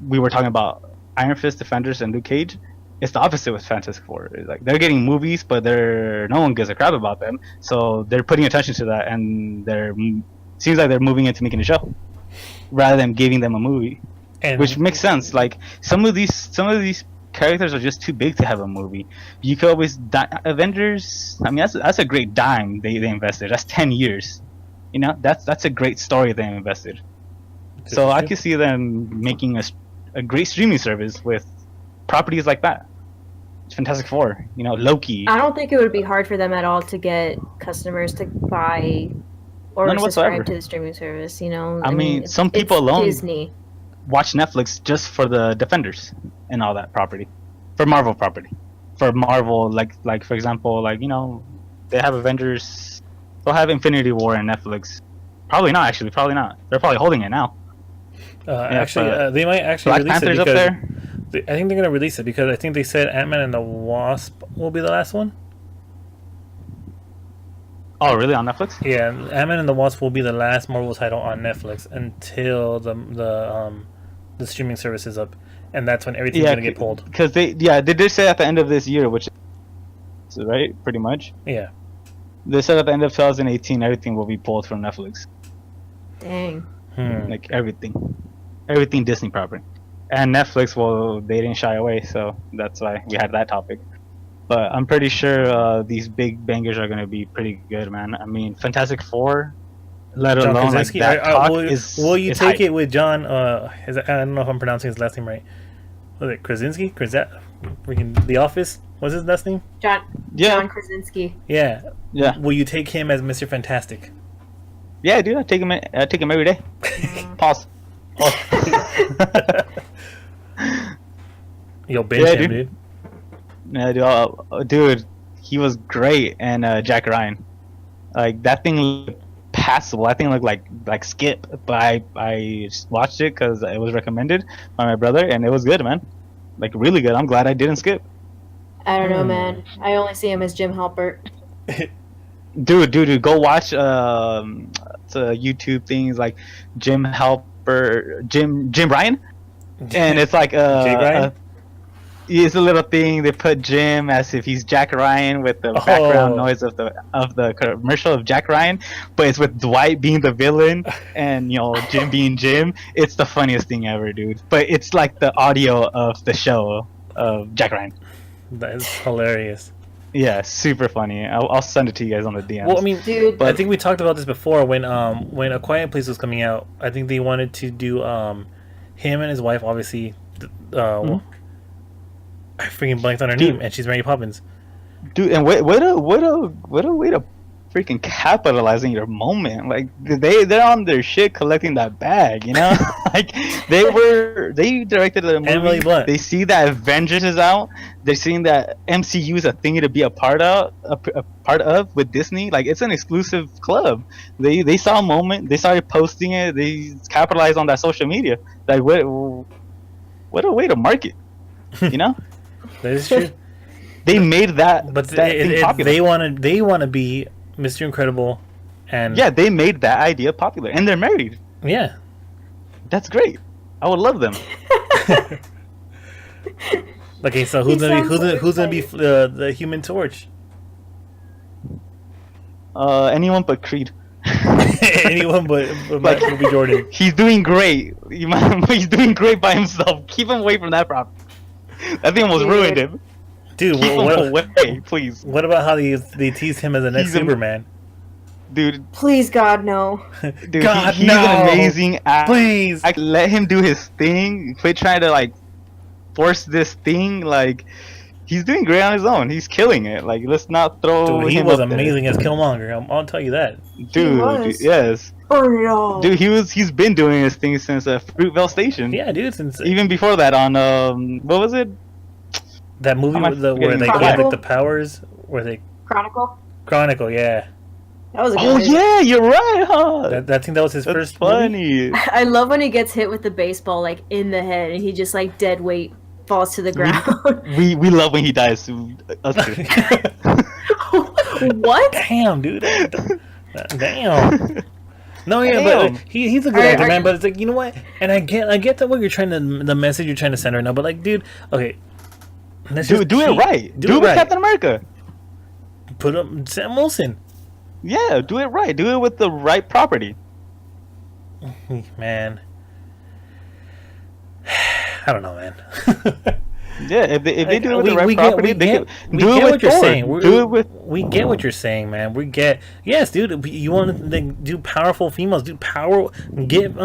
we were talking about Iron Fist, Defenders, and Luke Cage. It's the opposite with Fantastic Four. It's like they're getting movies, but no one gives a crap about them. So they're putting attention to that, and seems like they're moving into making a show rather than giving them a movie, which makes sense. Like some of these characters are just too big to have a movie. You could always Avengers. I mean, that's a great dime they invested. That's 10 years. That's a great story they invested. So I could see them making a great streaming service with properties like that. Fantastic Four, Loki. I don't think it would be hard for them at all to get customers to buy or subscribe to the streaming service. I mean, some people alone Disney watch Netflix just for the Defenders and all that property, for Marvel property, for Marvel like for example, they have Avengers, they'll have Infinity War and Netflix. Probably not. They're probably holding it now. They might actually Black release Panther's it up there. I think they're gonna release it because I think they said Ant-Man and the Wasp will be the last one. Oh, really? On Netflix? Yeah, Ant-Man and the Wasp will be the last Marvel title on Netflix until the streaming service is up, and that's when everything's gonna get pulled. Because they did say at the end of this year, which is right, pretty much. Yeah. They said at the end of 2018, everything will be pulled from Netflix. Dang. Like everything Disney property, and Netflix. Well, they didn't shy away, so that's why we had that topic. But I'm pretty sure these big bangers are gonna be pretty good, man. I mean, Fantastic Four, let John alone Krasinski, like that talk will you take hype. it with John? I don't know if I'm pronouncing his last name right. Was it Krasinski? Freaking The Office. What's his last name? John Krasinski. Yeah. Yeah. Will you take him as Mr. Fantastic? Yeah, dude. I take him every day. Pause. Yo, bench him, dude. Yeah, dude, he was great, and Jack Ryan, like that thing looked passable. That thing looked like Skip, but I just watched it because it was recommended by my brother, and it was good, man. Like really good. I'm glad I didn't skip. I don't know, man. I only see him as Jim Halpert. Dude, go watch it's YouTube things like Jim Ryan, and it's like Jay Ryan? it's a little thing. They put Jim as if he's Jack Ryan with the background noise of the commercial of Jack Ryan, but it's with Dwight being the villain and Jim being Jim. It's the funniest thing ever, dude. But it's like the audio of the show of Jack Ryan. That is hilarious. Yeah, super funny. I'll send it to you guys on the DMs. Well, I mean, dude, but I think we talked about this before when A Quiet Place was coming out. I think they wanted to do him and his wife, obviously. I freaking blanked on her name, and she's Mary Poppins. Dude, and what a way to freaking capitalize on your moment. Like they're on their shit collecting that bag, like they directed the movie. Emily Blunt. They see that Avengers is out. They're seeing that MCU is a thing to be a part of with Disney. Like it's an exclusive club. They saw a moment. They started posting it. They capitalized on that social media. Like what a way to market, That is true. They made that, but thing popular. They want to be Mr. Incredible, and yeah, they made that idea popular, and they're married. Yeah, that's great. I would love them. Okay, so who's gonna be the Human Torch? Anyone but Creed. Anyone but Michael B. Jordan. He's doing great. He's doing great by himself. Keep him away from that prop. That thing almost ruined him. Dude, keep him away, please. What about how they tease him as the next Superman? Dude, please, God, no. Dude, God, he's no. an amazing actor. Please, let him do his thing. Quit trying to force this thing. He's doing great on his own. He's killing it. Let's not throw. Dude, he him was up amazing there. as Killmonger. I'll tell you that. Dude, yes. Oh no. Dude, he's been doing his thing since Fruitvale Station. Yeah, dude, since even before that on what was it? That movie where they gave the powers, where they Chronicle, yeah. That was a good yeah, you're right, huh? I think that was his first funny. I love when he gets hit with the baseball in the head and he just dead weight falls to the ground. We love when he dies. What? Damn, dude. Damn. No, yeah, but he's a good actor, man. But it's you know what? And I get that what you're trying to, the message you're trying to send right now. But dude, okay, do it right. Do it with Captain America. Put up Sam Wilson. Yeah, do it right. Do it with the right property. Man, I don't know, man. Yeah, if they do it with the right property, they can do it with Thor. We get what you're saying, man. Yes, dude. You want to do powerful females? Do get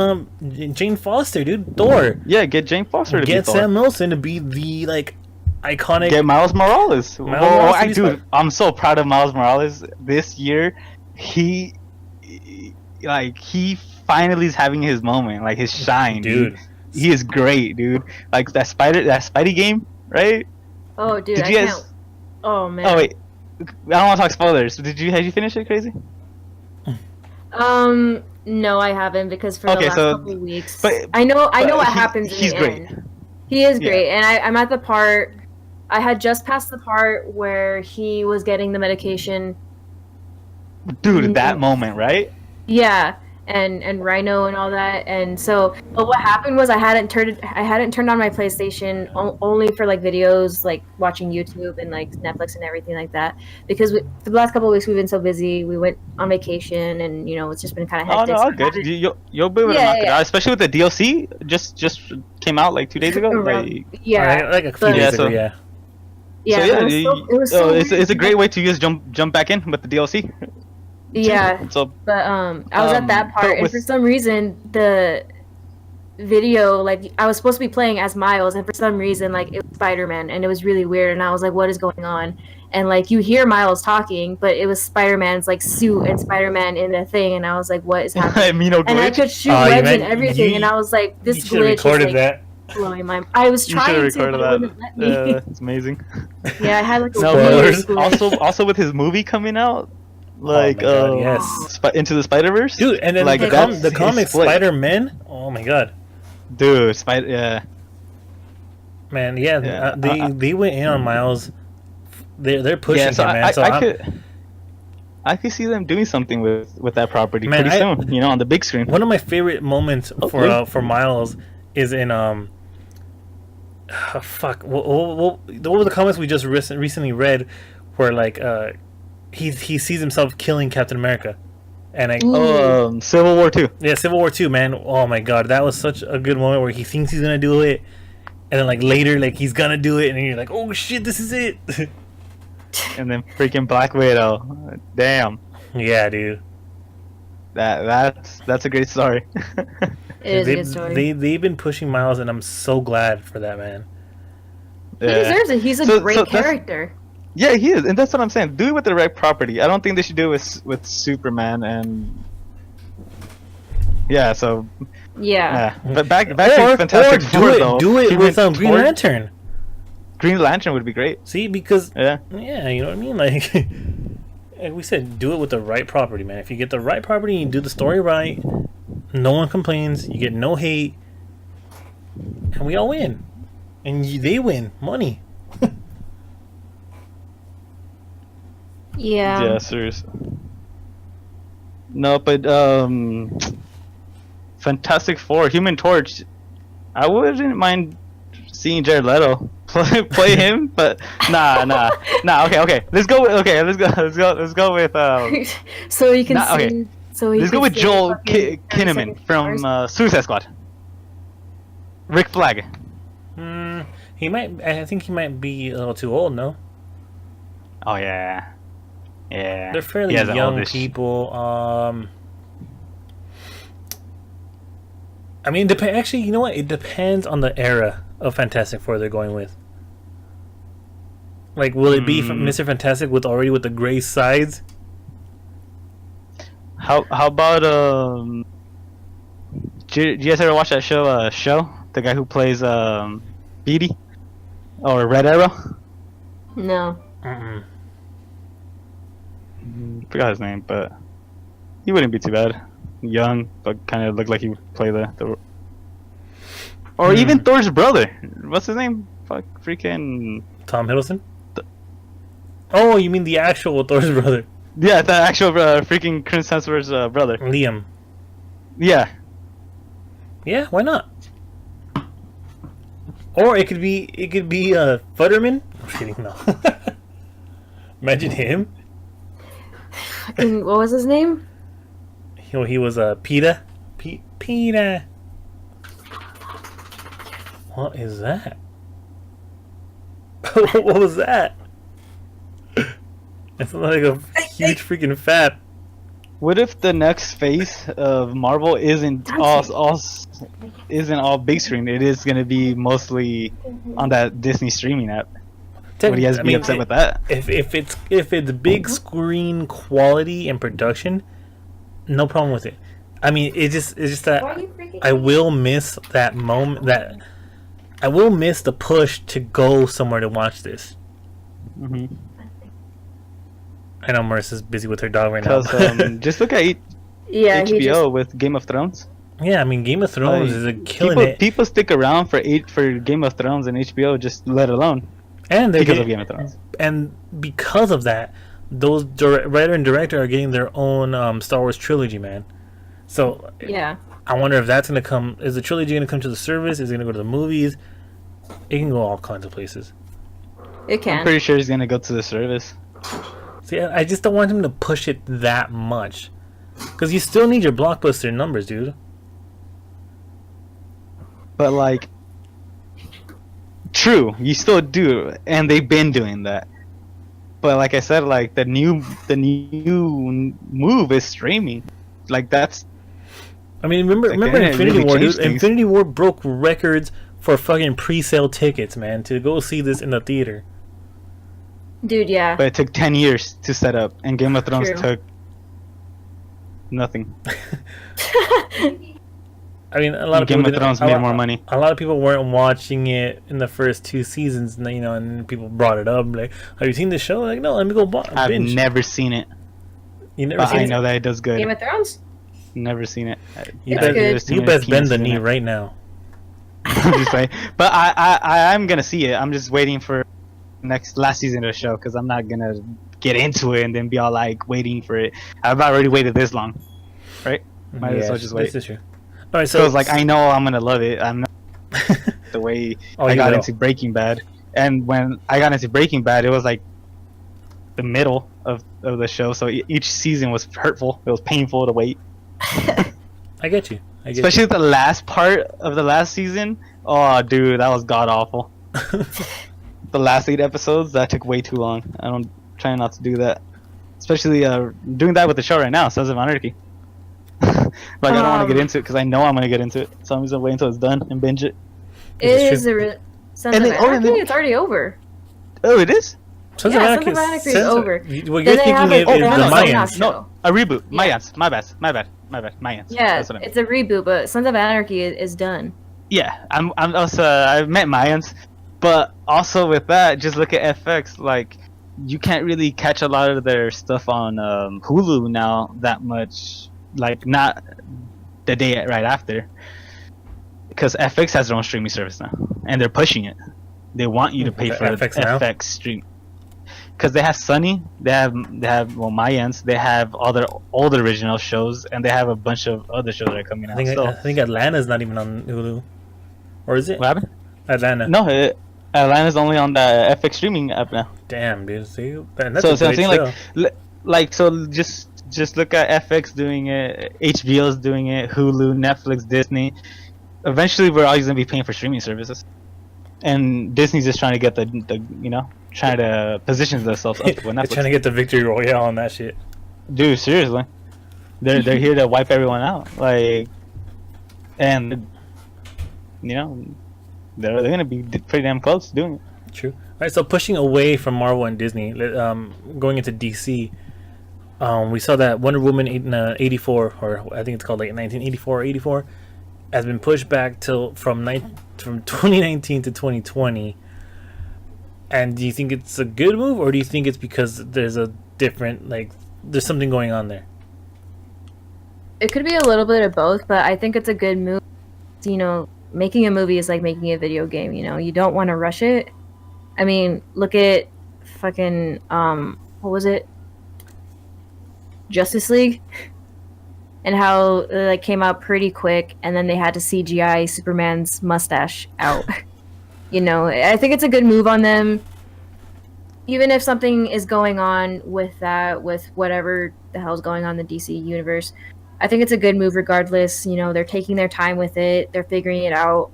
Jane Foster, dude. Thor. Yeah, get Jane Foster to be Thor. Get Sam Wilson to be the iconic. Get Miles Morales. Dude, I'm so proud of Miles Morales. This year, he finally is having his moment, his shine, dude. He is great, dude. That Spidey game, right? Oh, dude, Did you guys... Oh man. Oh wait, I don't want to talk spoilers. Had you finished it, Crazy? No, I haven't because for the last couple of weeks, I know what happens. He's great. He is great, and I'm at the part. I had just passed the part where he was getting the medication. Dude, that moment, right? Yeah. And Rhino and all that, and so, but what happened was I hadn't turned on my PlayStation only for videos, watching YouTube and Netflix and everything like that, because for the last couple of weeks we've been so busy. We went on vacation, and it's just been kind of hectic. Oh no, good. You'll be able to knock it out, especially with the DLC just came out 2 days ago. A few days ago, yeah. Yeah, it's a great way to just jump back in with the DLC. Yeah, so, but I was at that part, and for some reason the video, I was supposed to be playing as Miles, and for some reason it was Spider-Man, and it was really weird, and I was like, what is going on? And you hear Miles talking, but it was Spider-Man's suit and Spider-Man in the thing, and I was like, what is happening? And I could shoot webs and everything, and I was like, this glitch is blowing my mind. I was trying to, but it wouldn't let me. It's amazing. Yeah, I had spoilers. Also with his movie coming out. Yes, Into the Spider-Verse, dude, and then the comic Spider-Man. Oh my god, dude, man, yeah, they went in on Miles. They're pushing him, man. I could see them doing something with that property pretty soon. On the big screen. One of my favorite moments for Miles is in fuck. What were the comments we just recently read, where like he sees himself killing Captain America, and Civil War 2. Yeah, Civil War 2, man. Oh my god, that was such a good moment where he thinks he's gonna do it, and then like later, like he's gonna do it, and you're like, oh shit, this is it. And then freaking Black Widow. Damn. Yeah, dude. That's a great story. It is a good story. They've been pushing Miles, and I'm so glad for that, man. He deserves it. He's a great character. Yeah, he is, and that's what I'm saying. Do it with the right property. I don't think they should do it with Superman and. Yeah. So. Yeah. But back to Fantastic Four though. Do it with Green Lantern. Green Lantern would be great. See, because yeah, you know what I mean. Like, like we said, do it with the right property, man. If you get the right property, and you do the story right, no one complains. You get no hate, and we all win, and they win money. Yeah. Yeah, seriously. No, but Fantastic Four, Human Torch. I wouldn't mind seeing Jared Leto play him, but nah. Okay. Let's go with so you can see. Okay. So let's go with Joel Kinnaman from Suicide Squad. Rick Flag. He might. I think he might be a little too old. No. Oh yeah. Yeah. They're fairly young people. I mean, actually, you know what? It depends on the era of Fantastic Four they're going with. Like, will it be Mr. Fantastic with the gray sides? How about Did you guys ever watch that show? The guy who plays Beatty or Red Arrow? No. Forgot his name, but he wouldn't be too bad. Young, but kind of looked like he would play the or even Thor's brother. What's his name? Fuck, freaking Tom Hiddleston. Oh, you mean the actual Thor's brother? Yeah, the actual freaking Chris Hemsworth's brother. Liam. Yeah. Yeah, why not? Or it could be Futterman. I'm kidding, no. Imagine him. What was his name? He was PETA. PETA. What is that? What was that? It's like a huge freaking fat. What if the next phase of Marvel isn't all big screen? It is gonna be mostly on that Disney streaming app. Would you guys be upset with that? If it's big screen quality and production, no problem with it. I mean, it's just that I will miss that moment. That I will miss the push to go somewhere to watch this. I know Marissa's busy with her dog right now. Just look at HBO with Game of Thrones. Yeah, I mean, Game of Thrones is killing it. People stick around for Game of Thrones and HBO, just let alone. And because of Game of Thrones. And because of that, those writer and director are getting their own Star Wars trilogy, man. So yeah, I wonder if that's gonna come. Is the trilogy gonna come to the service? Is it gonna go to the movies? It can go all kinds of places. It can. I'm pretty sure it's gonna go to the service. See, I just don't want him to push it that much, because you still need your blockbuster numbers, dude. But like, true, you still do, and they've been doing that. But like I said, like the new move is streaming. Like that's. I mean, remember Infinity War, dude? Infinity War broke records for fucking pre-sale tickets, man, to go see this in the theater. Dude, yeah. But it took 10 years to set up, and Game of Thrones took nothing. I mean, a lot of Game people of Thrones made more money. A lot of people weren't watching it in the first 2 seasons, you know, and people brought it up like, "Have you seen the show?" Like, no, let me go binge. I've never seen it. You never seen it? I know that it does good. Game of Thrones? Never seen it. You best bend the knee right now. I'm just saying. But I'm gonna see it. I'm just waiting for last season of the show, because I'm not gonna get into it and then be all like waiting for it. I've already waited this long, right? Might as well just wait. This is true. All right, so it's like I know I'm gonna love it. I'm not to way Oh, I you got will. into Breaking Bad. And when I got into Breaking Bad, it was like the middle of the show, so each season was hurtful. It was painful to wait. I get you. Especially the last part of the last season. Oh, dude, that was god awful. The last 8 episodes, that took way too long. I don't try not to do that. Especially doing that with the show right now, Sons of Anarchy. Like I don't want to get into it because I know I'm gonna get into it, so I'm just gonna wait until it's done and binge it. It is Sons of Anarchy. It's already over. Oh, it is. Sons of Anarchy is over. What you're thinking is the Mayans. No, a reboot. Yeah. Mayans. My bad. Mayans. Yeah, it's a reboot, but Sons of Anarchy is done. Yeah, I'm also I met Mayans, but also with that, just look at FX. Like, you can't really catch a lot of their stuff on Hulu now that much. Like, not the day right after, because FX has their own streaming service now, and they're pushing it. They want you to pay for FX stream, because they have Sunny, they have Mayans, they have all their old original shows, and they have a bunch of other shows that are coming out. I think Atlanta's not even on Hulu, or is it? What happened? Atlanta. No, Atlanta's only on the FX streaming app now. Damn, dude. See, that's so a great I'm saying, show. so just look at FX doing it, HBO's doing it, Hulu, Netflix, Disney. Eventually, we're always gonna be paying for streaming services, and Disney's just trying to get the trying to position themselves up with Netflix. They're trying to get the victory royale on that shit. Dude, seriously, they're here to wipe everyone out, like, and they're gonna be pretty damn close to doing it. True. All right, so pushing away from Marvel and Disney, going into DC. We saw that Wonder Woman in 84, or I think it's called like 1984 or 84, has been pushed back from 2019 to 2020. And do you think it's a good move, or do you think it's because there's a different, there's something going on there? It could be a little bit of both, but I think it's a good move. Making a movie is like making a video game. You don't want to rush it. I mean, look at fucking what was it? Justice League, and how it came out pretty quick, and then they had to CGI Superman's mustache out. I think it's a good move on them. Even if something is going on with that, with whatever the hell's going on in the DC universe, I think it's a good move regardless. They're taking their time with it. They're figuring it out.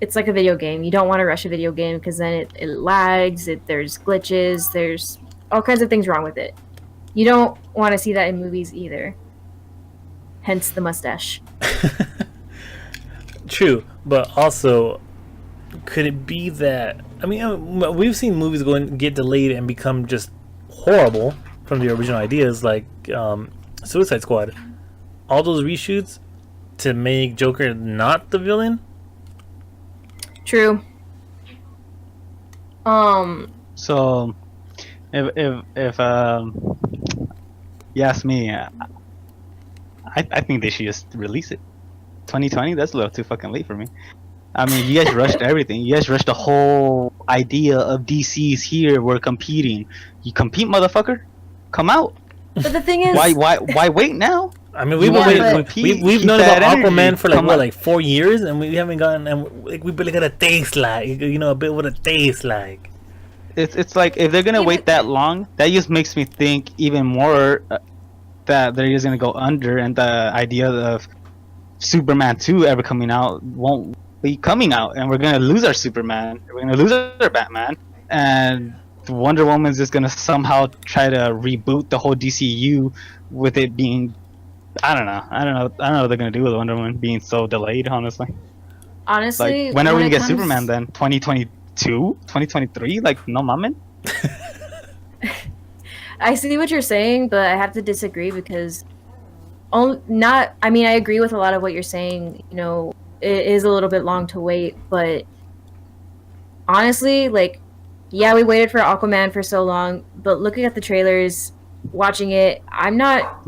It's like a video game. You don't want to rush a video game because then it lags. There's glitches. There's all kinds of things wrong with it. You don't want to see that in movies either. Hence the mustache. True, but also, could it be that... I mean, we've seen movies get delayed and become just horrible from the original ideas, like Suicide Squad. All those reshoots to make Joker not the villain? True. So, if you ask me, I think they should just release it. 2020, that's a little too fucking late for me. I mean, you guys rushed everything. You guys rushed the whole idea of DC's here. We're competing. You compete, motherfucker. Come out. But the thing is, why wait now? I mean, we've known about Aquaman for like 4 years, and we haven't gotten, and we barely got a taste a bit what a taste like. It's like, if they're gonna wait that long, that just makes me think even more that they're just gonna go under, and the idea of Superman 2 ever coming out won't be coming out, and we're gonna lose our Superman, we're gonna lose our Batman, and Wonder Woman's just gonna somehow try to reboot the whole DCU with it being, I don't know what they're gonna do with Wonder Woman being so delayed, honestly. Honestly, like, when are we gonna get Superman then? 2022? 2023? Like, no mamen? I see what you're saying, but I have to disagree because I agree with a lot of what you're saying. It is a little bit long to wait, but honestly, yeah, we waited for Aquaman for so long, but looking at the trailers, watching it, I'm not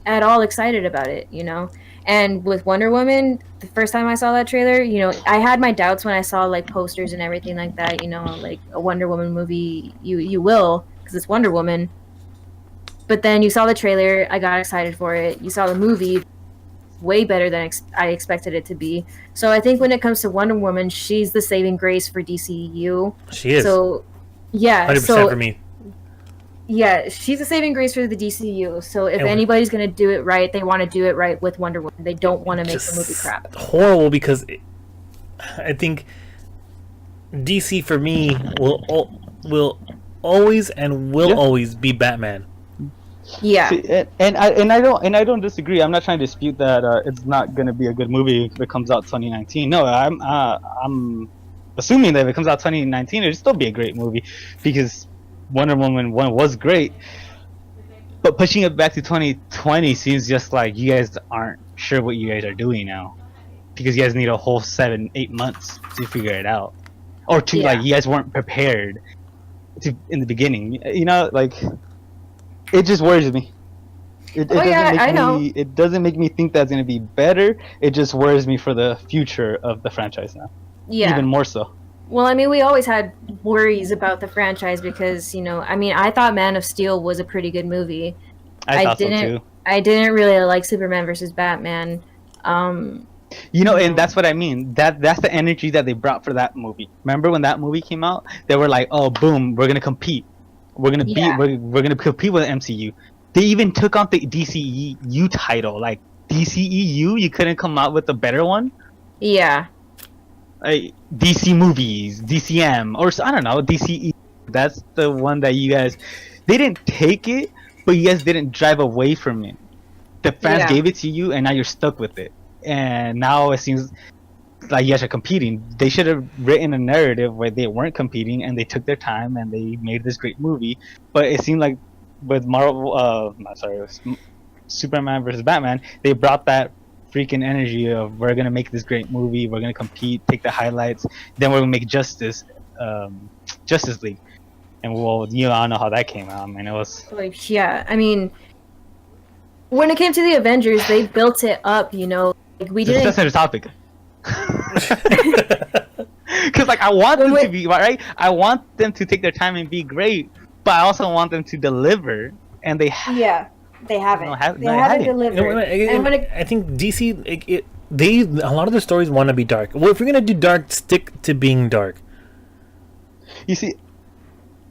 at all excited about it, And with Wonder Woman, the first time I saw that trailer, I had my doubts when I saw posters and everything like that, like a Wonder Woman movie, you will, because it's Wonder Woman. But then you saw the trailer, I got excited for it. You saw the movie, way better than I expected it to be. So I think when it comes to Wonder Woman, she's the saving grace for DCU. She is. So yeah, 100% for me. Yeah, she's a saving grace for the DCU. So if anybody's gonna do it right, they want to do it right with Wonder Woman. They don't want to make the movie crap. Horrible, because I think DC for me will always and will always be Batman. Yeah. See, and I don't disagree. I'm not trying to dispute that it's not gonna be a good movie if it comes out 2019. No, I'm assuming that if it comes out 2019, it'll still be a great movie because Wonder Woman 1 was great. But pushing it back to 2020 seems just like you guys aren't sure what you guys are doing now, because you guys need a whole 7-8 months to figure it out, or to like you guys weren't prepared to in the beginning. You know, like it just worries me. It doesn't make me think that's gonna be better. It just worries me for the future of the franchise now. Yeah, even more so. Well, I mean, we always had worries about the franchise because, you know, I mean, I thought Man of Steel was a pretty good movie. I thought so too. I didn't really like Superman versus Batman. You know, and that's what I mean. That's the energy that they brought for that movie. Remember when that movie came out? They were like, "Oh, boom, we're gonna compete. We're gonna we're gonna compete with the MCU." They even took on the DCEU title. Like DCEU, you couldn't come out with a better one. Yeah. DC movies, DCM, or I don't know, DCE. That's the one that you guys, they didn't take it, but you guys didn't drive away from it. The fans gave it to you, and now you're stuck with it. And now it seems like you guys are competing. They should have written a narrative where they weren't competing, and they took their time, and they made this great movie. But it seemed like with Superman versus Batman, they brought that freaking energy of we're gonna make this great movie, we're gonna compete, take the highlights, then we're gonna make Justice League, and well, you know, I don't know how that came out. I mean, it was like, yeah, I mean, when it came to the Avengers, they built it up, you know, like we didn't. That's not a topic. Because like I want them to be right. I want them to take their time and be great, but I also want them to deliver, and they They haven't. They haven't delivered. I think DC, a lot of the stories want to be dark. Well, if you're gonna do dark, stick to being dark. You see,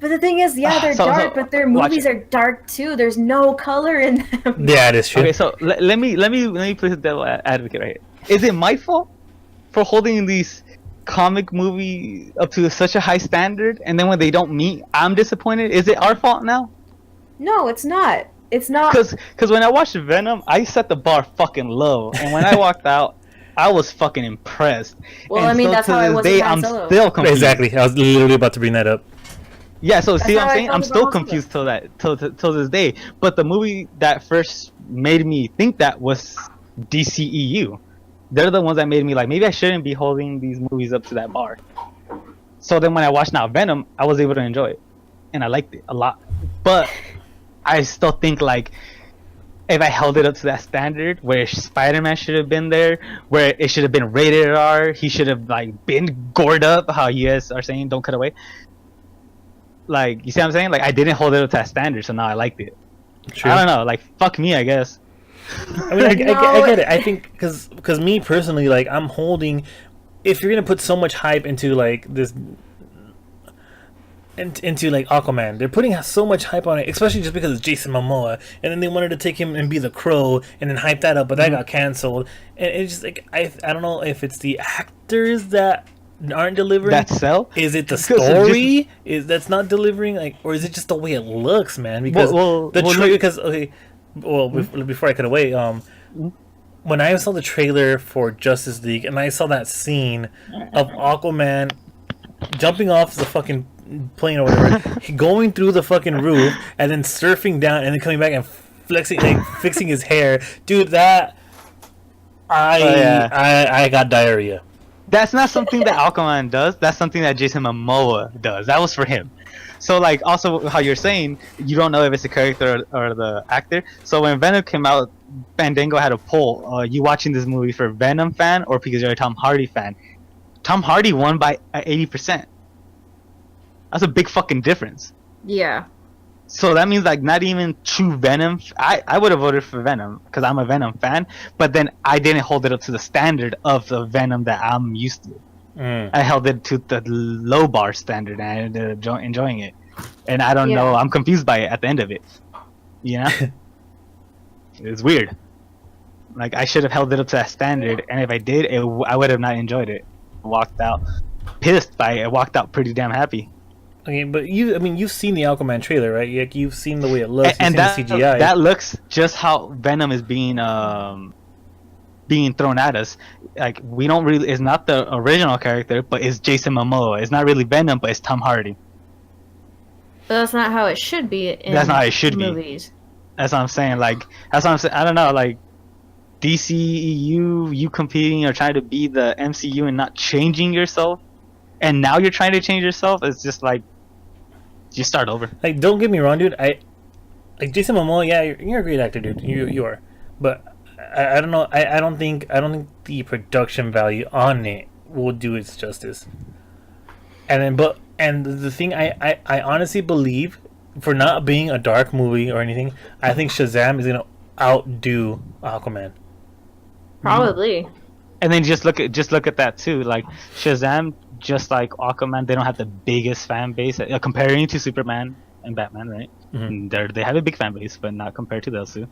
but the thing is, they're dark, but their movies are dark too. There's no color in them. Yeah, it is true. Okay, so let me play the devil advocate right here. Is it my fault for holding these comic movie up to such a high standard, and then when they don't meet, I'm disappointed? Is it our fault now? No, it's not. It's not, because when I watched Venom, I set the bar fucking low, and when I walked out, I was fucking impressed. Well, and I mean, that's how I was with Han Solo. I'm still confused. Exactly, I was literally about to bring that up. Yeah, so see what I'm saying? I'm still confused till this day. But the movie that first made me think that was DCEU. They're the ones that made me like, maybe I shouldn't be holding these movies up to that bar. So then when I watched now Venom, I was able to enjoy it, and I liked it a lot. But I still think like if I held it up to that standard where Spider-Man should have been there, where it should have been rated R, he should have like been gored up, how you guys are saying, don't cut away. Like, you see what I'm saying? Like, I didn't hold it up to that standard, so now I liked it. True. I don't know, like, fuck me, I guess. I mean, I get it. I think because me personally, like, I'm holding. If you're gonna put so much hype into like this. Into like Aquaman, they're putting so much hype on it, especially just because it's Jason Momoa, and then they wanted to take him and be the Crow, and then hype that up, but that got canceled. And it's just like I don't know if it's the actors that aren't delivering. That sell? Is it the story that's not delivering, like, or is it just the way it looks, man? Because before I cut away, when I saw the trailer for Justice League and I saw that scene of Aquaman jumping off the fucking plane or whatever, going through the fucking roof and then surfing down and then coming back and flexing, like, fixing his hair, dude, that I got diarrhea. That's not something that Aquaman does. That's something that Jason Momoa does. That was for him. So like, also how you're saying you don't know if it's the character or the actor. So when Venom came out, Fandango had a poll: you watching this movie for Venom fan or because you're a Tom Hardy fan? Tom Hardy won by 80%. That's a big fucking difference. Yeah. So that means like not even true Venom. I would have voted for Venom because I'm a Venom fan, but then I didn't hold it up to the standard of the Venom that I'm used to. I held it to the low bar standard, and I ended up enjoying it. And I don't know, I'm confused by it at the end of it. You know, it's weird. Like I should have held it up to that standard, and if I did, I would have not enjoyed it. Walked out pissed by it. I walked out pretty damn happy. Okay, but you've seen the Aquaman trailer, right? Like you've seen the way it looks, and that the CGI. That looks just how Venom is being thrown at us. Like we don't really, it's not the original character, but it's Jason Momoa. It's not really Venom, but it's Tom Hardy. But that's not how it should be in that's not how it should movies. Be. That's what I'm saying. Like that's what I'm saying. I don't know. Like DCEU, you competing or trying to be the MCU and not changing yourself, and now you're trying to change yourself. It's just like. You start over. Like, don't get me wrong, dude. Like Jason Momoa, yeah, you're a great actor, dude. You are, but I don't know. I don't think the production value on it will do its justice. And the thing I honestly believe, for not being a dark movie or anything, I think Shazam is gonna outdo Aquaman. Probably. And then just look at that too. Like Shazam. Just like Aquaman, they don't have the biggest fan base comparing to Superman and Batman, right? Mm-hmm. They have a big fan base, but not compared to those two.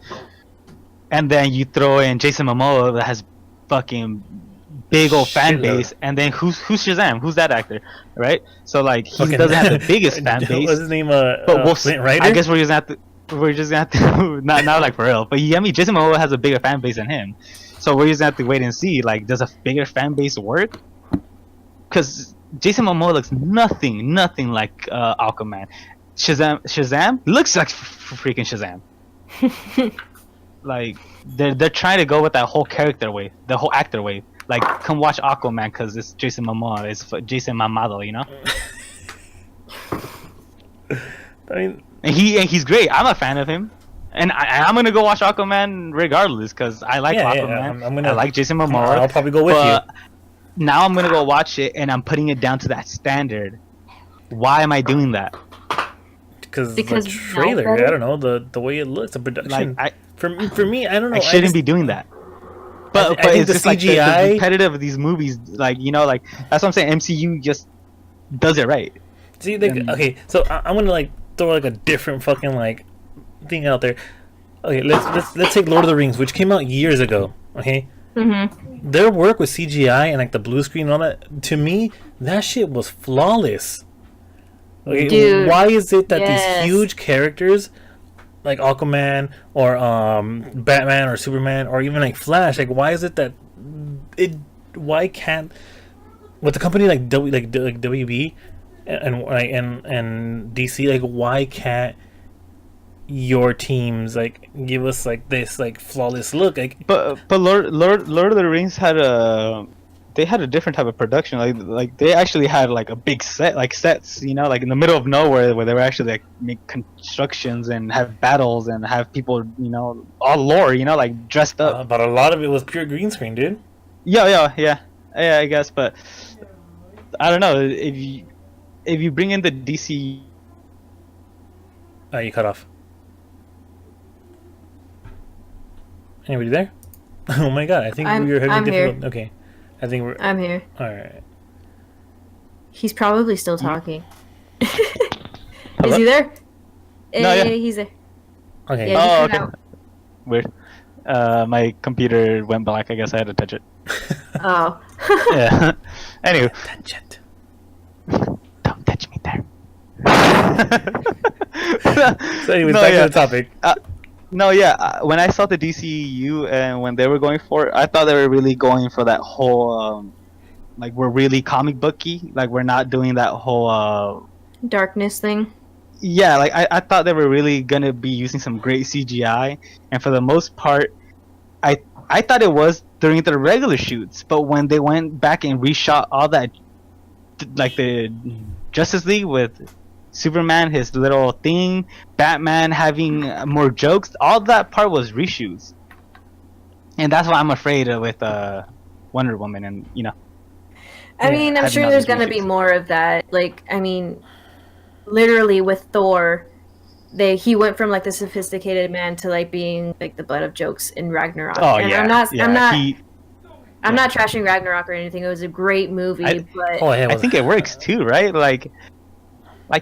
And then you throw in Jason Momoa that has fucking big old fan base, and then who's Shazam? Who's that actor, right? So like he doesn't have the biggest fan base. What's his name? Flint Rider? I guess we're just gonna have to not like for real, but I mean Jason Momoa has a bigger fan base than him, so we're just gonna have to wait and see. Like, does a bigger fan base work? Because Jason Momoa looks nothing like Aquaman. Shazam looks like freaking Shazam. Like they're trying to go with that whole character way, the whole actor way. Like, come watch Aquaman because it's Jason Momoa, it's Jason Mamado, you know. I mean, and he's great. I'm a fan of him, and I'm gonna go watch Aquaman regardless because I like Aquaman. I like Jason Momoa. I'll probably go with you. Now I'm gonna go watch it, and I'm putting it down to that standard. Why am I doing that? Because the trailer, I don't know, the way it looks, the production. Like, for me, I don't know. I shouldn't be doing that. But it's just CGI, like the repetitive of these movies, like like that's what I'm saying. MCU just does it right. See, okay, so I'm gonna like throw like a different fucking like thing out there. Okay, let's take Lord of the Rings, which came out years ago. Okay. Mm-hmm. Their work with CGI and like the blue screen and all that, to me, that shit was flawless. Okay, dude, why is it that these huge characters like Aquaman or Batman or Superman or even like Flash, like why is it that why can't with a company like WB and DC, like why can't your teams like give us like this like flawless look? Like but Lord of the Rings had a different type of production. Like they actually had like a big set, like sets, like in the middle of nowhere, where they were actually like make constructions and have battles and have people, all lore, like dressed up. But a lot of it was pure green screen, dude. Yeah, I guess. But I don't know if you bring in the DC. You cut off. Anybody there? Oh my god! I think we were having difficult. Here. Okay, I think we're. I'm here. All right. He's probably still talking. Is he there? No, yeah. He's there. Okay. Yeah, okay. Weird. My computer went black. I guess I had to touch it. Oh. Yeah. Anyway. Touch it. Don't touch me there. So anyways, back to the topic. When I saw the DCU and when they were going for it, I thought they were really going for that whole, like we're really comic booky, like we're not doing that whole darkness thing. Yeah, like I thought they were really gonna be using some great CGI, and for the most part, I thought it was during the regular shoots, but when they went back and reshot all that, like the Justice League with Superman, his little thing, Batman having more jokes, all that part was reshoots. And that's what I'm afraid of with Wonder Woman, and I mean, I'm sure there's gonna be more of that. Like, I mean, literally with Thor, he went from like the sophisticated man to like being like the butt of jokes in Ragnarok. Oh and yeah, I'm not trashing Ragnarok or anything. It was a great movie, but I think it works too, right? Like,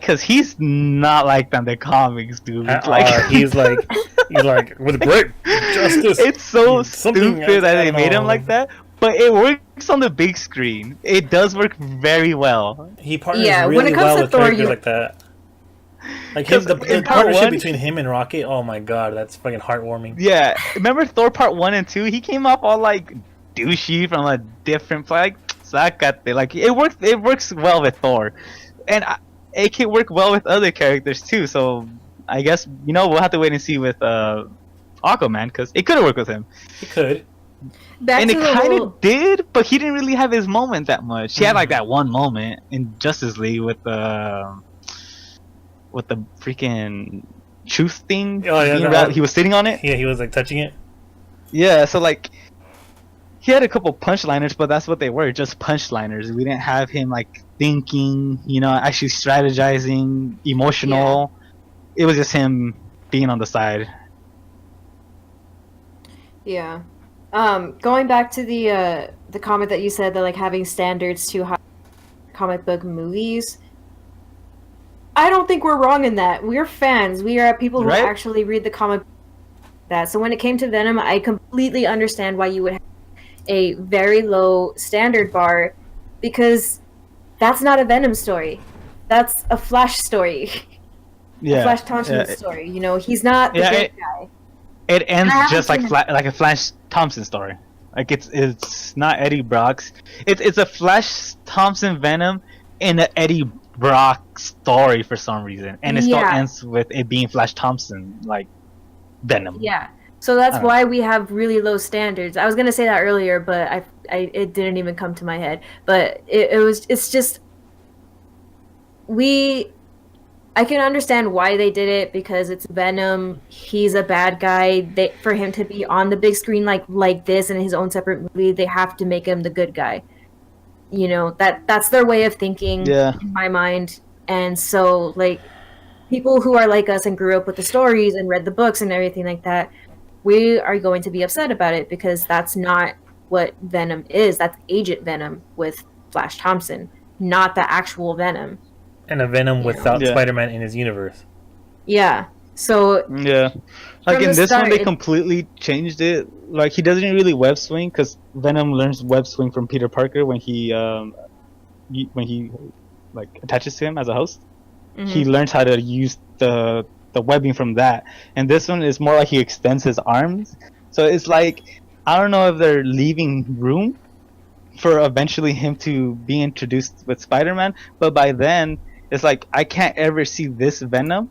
cause he's not like that in the comics, dude. He's like with great justice. It's so stupid that they made him like that, but it works on the big screen. It does work very well. He partners really when it comes well to with Thor, characters like that. Like the partnership between him and Rocket. Oh my god, that's fucking heartwarming. Yeah, remember Thor Part 1 and 2? He came off all like douchey from a different like Sakate. Like it works well with Thor, and it can work well with other characters too. So I guess we'll have to wait and see with Aquaman, because it could have worked with him. It could. And it kind of did, but he didn't really have his moment that much. He had like that one moment in Justice League with the freaking truth thing. Oh yeah, he was sitting on it. Yeah, he was like touching it. Yeah, so like he had a couple punchliners, but that's what they were, just punchliners. We didn't have him like thinking, actually strategizing, emotional. Yeah. It was just him being on the side. Yeah. Going back to the comment that you said that like having standards to high comic book movies, I don't think we're wrong in that. We're fans. We are people who actually read the comic. That so when it came to Venom, I completely understand why you would have a very low standard bar, because that's not a Venom story. That's a Flash story. Yeah, a Flash Thompson story. He's not the good guy. It ends just like a Flash Thompson story. Like it's not Eddie Brock's. It's a Flash Thompson Venom in an Eddie Brock story for some reason, and it still ends with it being Flash Thompson like Venom. Yeah. So that's why we have really low standards. I was gonna say that earlier, but it didn't even come to my head. But it's just I can understand why they did it, because it's Venom. He's a bad guy. For him to be on the big screen like this in his own separate movie, they have to make him the good guy. That's their way of thinking in my mind. And so like people who are like us and grew up with the stories and read the books and everything like that, we are going to be upset about it, because that's not what Venom is. That's Agent Venom with Flash Thompson, not the actual Venom. And a Venom without Spider-Man in his universe. Yeah. So like in this one, they completely changed it. Like he doesn't really web swing, because Venom learns web swing from Peter Parker when he like attaches to him as a host. Mm-hmm. He learns how to use the webbing from that. And this one is more like he extends his arms. So it's like, I don't know if they're leaving room for eventually him to be introduced with Spider-Man, but by then it's like I can't ever see this Venom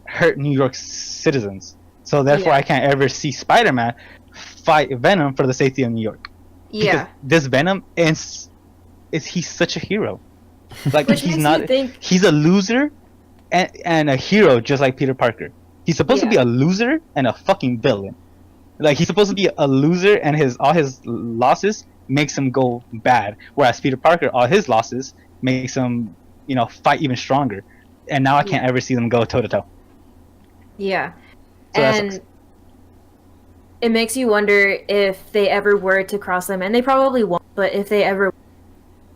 hurt New York citizens. So therefore I can't ever see Spider-Man fight Venom for the safety of New York. Yeah. Because this Venom he's such a hero. Like he's not he's a loser and a hero, just like Peter Parker. He's supposed to be a loser and a fucking villain. Like he's supposed to be a loser, and all his losses makes him go bad. Whereas Peter Parker, all his losses makes him, fight even stronger. And now I can't ever see them go toe to toe. Yeah. So and it makes you wonder if they ever were to cross them, and they probably won't, but if they ever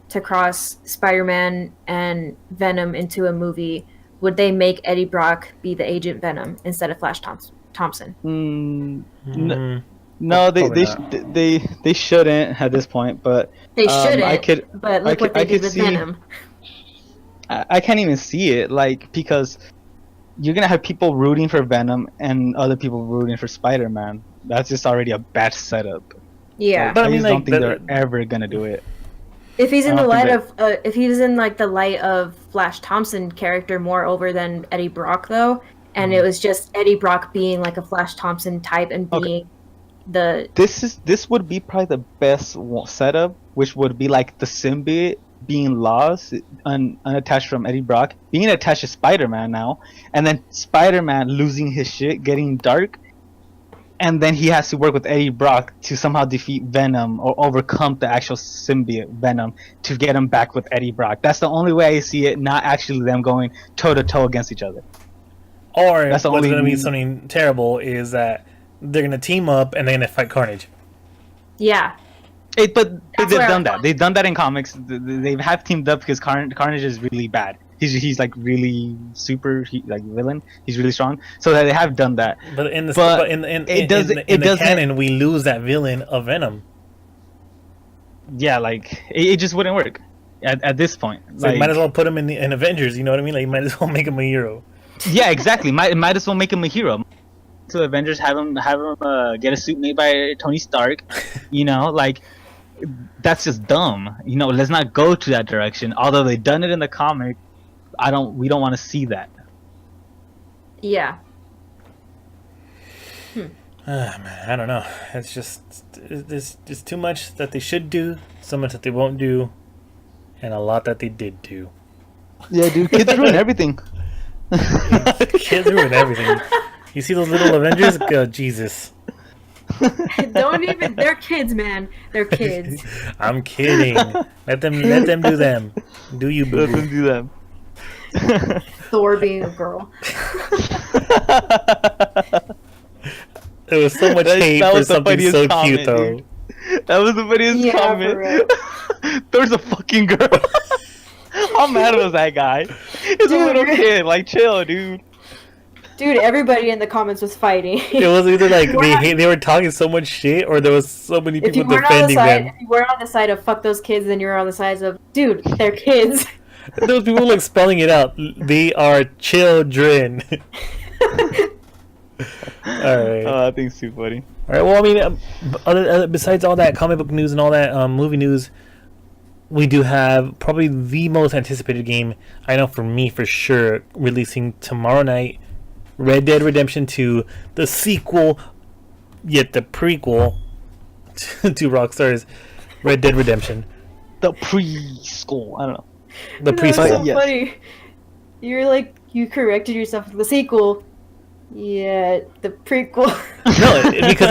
to cross Spider-Man and Venom into a movie, would they make Eddie Brock be the Agent Venom instead of Flash Thompson? No, they shouldn't at this point. But they shouldn't. But look what they did with Venom. I can't even see it, like, because you're gonna have people rooting for Venom and other people rooting for Spider-Man. That's just already a bad setup. Yeah, like, but I mean, don't think they're ever gonna do it. If he's in the light of, if he's in like the light of Flash Thompson character more over than Eddie Brock though, and it was just Eddie Brock being like a Flash Thompson type and being the. This would be probably the best setup, which would be like the symbiote being lost, unattached from Eddie Brock, being attached to Spider-Man now, and then Spider-Man losing his shit, getting dark. And then he has to work with Eddie Brock to somehow defeat Venom or overcome the actual symbiote Venom to get him back with Eddie Brock. That's the only way I see it, not actually them going toe-to-toe against each other. Or what's going to be something terrible is that they're going to team up and they're going to fight Carnage. Yeah. But they've done that. They've done that in comics. They have teamed up because Carnage is really bad. He's like really super like villain. He's really strong. So they have done that. But in the canon, we lose that villain of Venom. Yeah, like it just wouldn't work at this point. So you might as well put him in Avengers. You know what I mean? Like you might as well make him a hero. Yeah, exactly. Might as well make him a hero. To Avengers, have him get a suit made by Tony Stark. You know, like that's just dumb. You know, let's not go to that direction. Although they've done it in the comic, we don't want to see that. Yeah. Man, I don't know. It's just there's too much that they should do, so much that they won't do, and a lot that they did do. Yeah, dude, kids ruin everything. Kids ruin everything. You see those little Avengers? God, Jesus. Don't even. They're kids, man. They're kids. I'm kidding. Let them do them. Do you, boo? Let them do them. Thor being a girl. There was so much hate for something so cute, though. Dude. That was the funniest comment. Thor's a fucking girl. How mad was that guy? He's a little kid. Like, chill, dude. Dude, everybody in the comments was fighting. It was either like they were talking so much shit, or there was so many people defending them. If you were on the side of fuck those kids, then you were on the side of dude, they're kids. Those people like spelling it out. They are children. Alright. Oh, I think it's too funny. Alright, well, I mean, besides all that comic book news and all that movie news, we do have probably the most anticipated game, I know for me for sure, releasing tomorrow night. Red Dead Redemption 2, the sequel, yet the prequel to Rockstar's Red Dead Redemption. The preschool, I don't know. The preschool. That's so funny. You're like, you corrected yourself. The sequel. Yeah, the prequel. No, because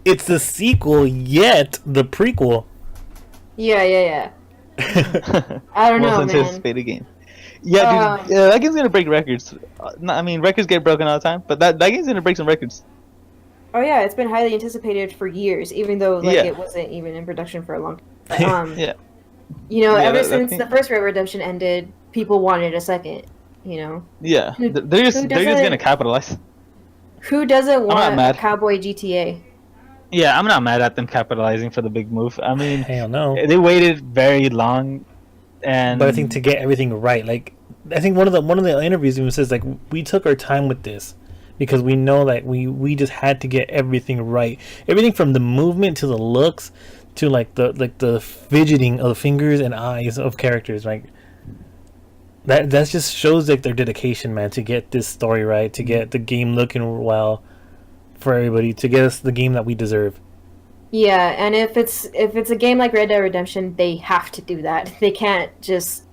it's the sequel, yet the prequel. Yeah. I don't know, Most anticipated game. Yeah, dude, that game's gonna break records. I mean, records get broken all the time, but that game's gonna break some records. Oh yeah, it's been highly anticipated for years, even though it wasn't even in production for a long time. Yeah. You know, ever since the first Red Redemption ended, people wanted a second. You know. Yeah, they're just gonna capitalize. Who doesn't want a cowboy GTA? Yeah, I'm not mad at them capitalizing for the big move. I mean, hell no, they waited very long. But I think to get everything right, like I think one of the interviews even says like we took our time with this because we know that we just had to get everything right, everything from the movement to the looks to like the fidgeting of the fingers and eyes of characters, like that just shows like their dedication, man, to get this story right, to get the game looking well for everybody, to get us the game that we deserve. Yeah, and if it's a game like Red Dead Redemption, they have to do that. They can't just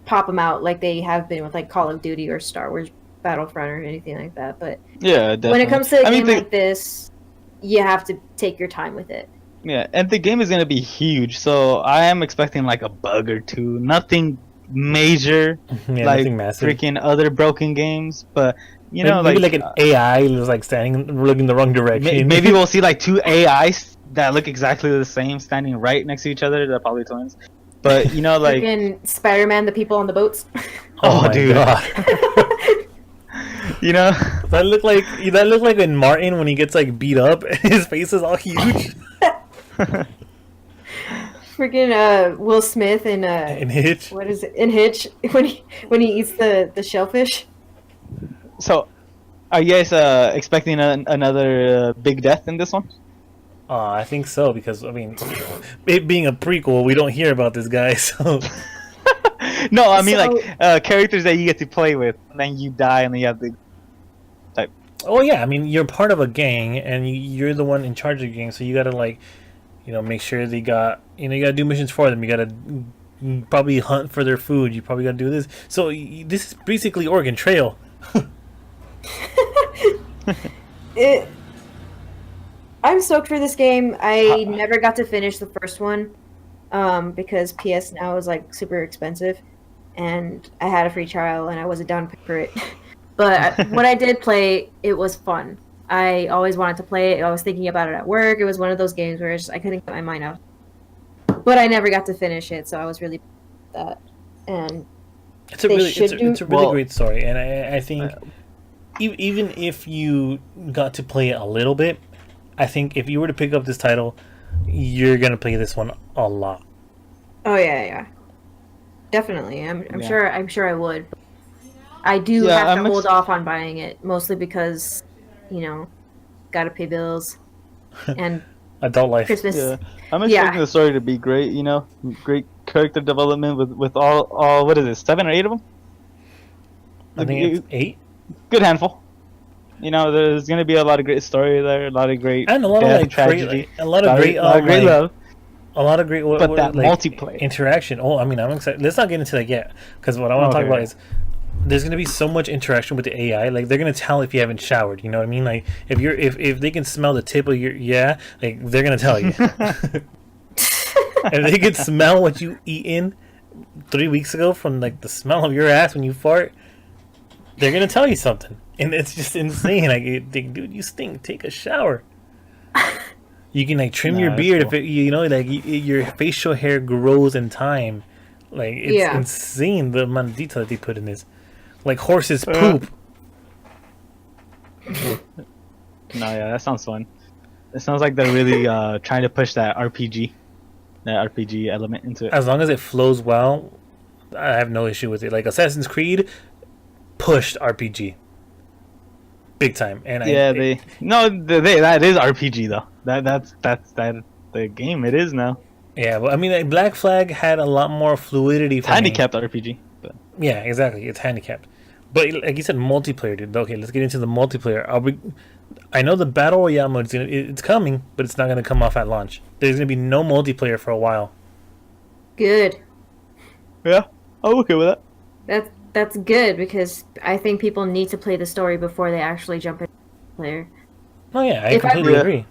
pop them out like they have been with like Call of Duty or Star Wars Battlefront or anything like that. But yeah, definitely. When it comes to a game like this, you have to take your time with it. Yeah, and the game is gonna be huge, so I am expecting like a bug or two. Nothing major, like nothing massive. Freaking other broken games, but you know, maybe like an AI was like looking the wrong direction. Maybe we'll see like two AIs that look exactly the same standing right next to each other. They're probably twins, but you know, like Spider-Man, the people on the boats. Oh, dude. You know, that looked like in Martin when he gets like beat up and his face is all huge. Freaking Will Smith in Hitch. What is it? In Hitch when he eats the shellfish. So, are you guys expecting another big death in this one? I think so, because I mean, it being a prequel, we don't hear about this guy. So, no, I mean like characters that you get to play with, and then you die, and then you have to type. Oh yeah, I mean you're part of a gang, and you're the one in charge of the gang, so you gotta like, make sure they got, you gotta do missions for them. You gotta probably hunt for their food. You probably gotta do this. So this is basically Oregon Trail. I'm stoked for this game. I never got to finish the first one because PS Now is like super expensive, and I had a free trial and I wasn't down to pay for it. But when I did play, it was fun. I always wanted to play it. I was thinking about it at work. It was one of those games where I couldn't get my mind out. But I never got to finish it, so I was really that. And it's a really great story, and I think even if you got to play it a little bit, I think if you were to pick up this title, you're gonna play this one a lot. Oh yeah, definitely. I'm sure I would. I do have to hold off on buying it, mostly because, gotta pay bills and adult life. Christmas. Yeah, I'm expecting the story to be great. Great character development with all what is it, 7 or 8 of them? I think it's 8. Good handful. There's gonna be a lot of great story there, a lot of great and a lot of tragedy, a lot of great love. A lot of great, but that multiplayer interaction. Oh, I mean, I'm excited. Let's not get into that yet, because what I want to talk about is there's going to be so much interaction with the AI. Like, they're going to tell if you haven't showered. You know what I mean? Like, if they can smell the tip of your they're going to tell you. If they can smell what you eaten 3 weeks ago from like the smell of your ass when you fart, they're going to tell you something, and it's just insane. Like, dude, you stink. Take a shower. You can trim your beard cool. If your facial hair grows in time. Like, it's insane the amount of detail that they put in this. Like horses poop. No, that sounds fun. It sounds like they're really trying to push that RPG element into it. As long as it flows well, I have no issue with it. Like Assassin's Creed pushed RPG big time, and that is RPG though. That's the game it is now. Yeah, but I mean, Black Flag had a lot more fluidity. It's handicapped RPG. But. Yeah, exactly. It's handicapped. But like you said, multiplayer, dude. Okay, let's get into the multiplayer. I know the Battle Royale mode it's coming, but it's not going to come off at launch. There's going to be no multiplayer for a while. Good. Yeah, I'm okay with that. That's good, because I think people need to play the story before they actually jump into player. Oh yeah, I completely agree.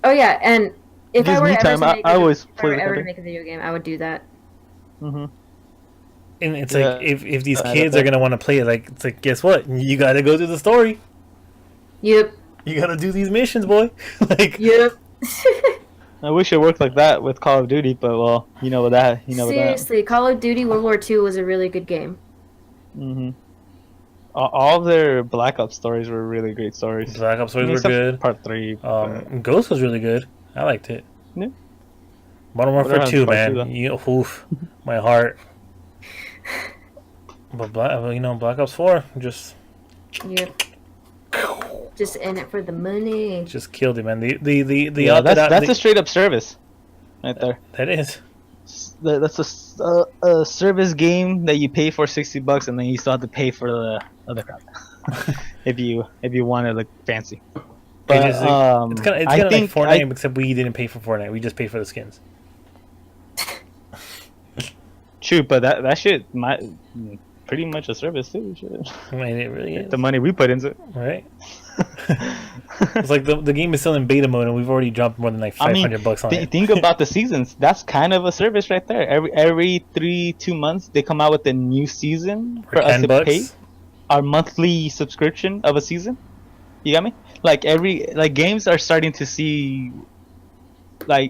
Oh yeah, and if I were ever to make a video game, I would do that. Mm-hmm. And it's like if these kids are gonna want to play it, it's like guess what? You gotta go through the story. Yep. You gotta do these missions, boy. Yep. I wish it worked like that with Call of Duty, but Seriously, Call of Duty World War II was a really good game. Mm-hmm. All of their Black Ops stories were really great stories. Black Ops stories were good. Part 3. Ghost was really good. I liked it. Yeah. Modern Warfare 2, man. My heart. But Black Ops 4 just. Yep. Just in it for the money. Just killed it, man. That's a straight up service, right there. That is. That's a service game that you pay for $60, and then you still have to pay for the other crap if you want to look fancy. But it's kind of like Fortnite, except we didn't pay for Fortnite. We just paid for the skins. True, but that shit pretty much a service too. Shit. I mean, it really is. The money we put into it, right? It's like the game is still in beta mode, and we've already dropped more than $500 on it. Think about the seasons. That's kind of a service right there. Every 2 months they come out with a new season for us to pay our monthly subscription of a season. You got me? Like games are starting to see,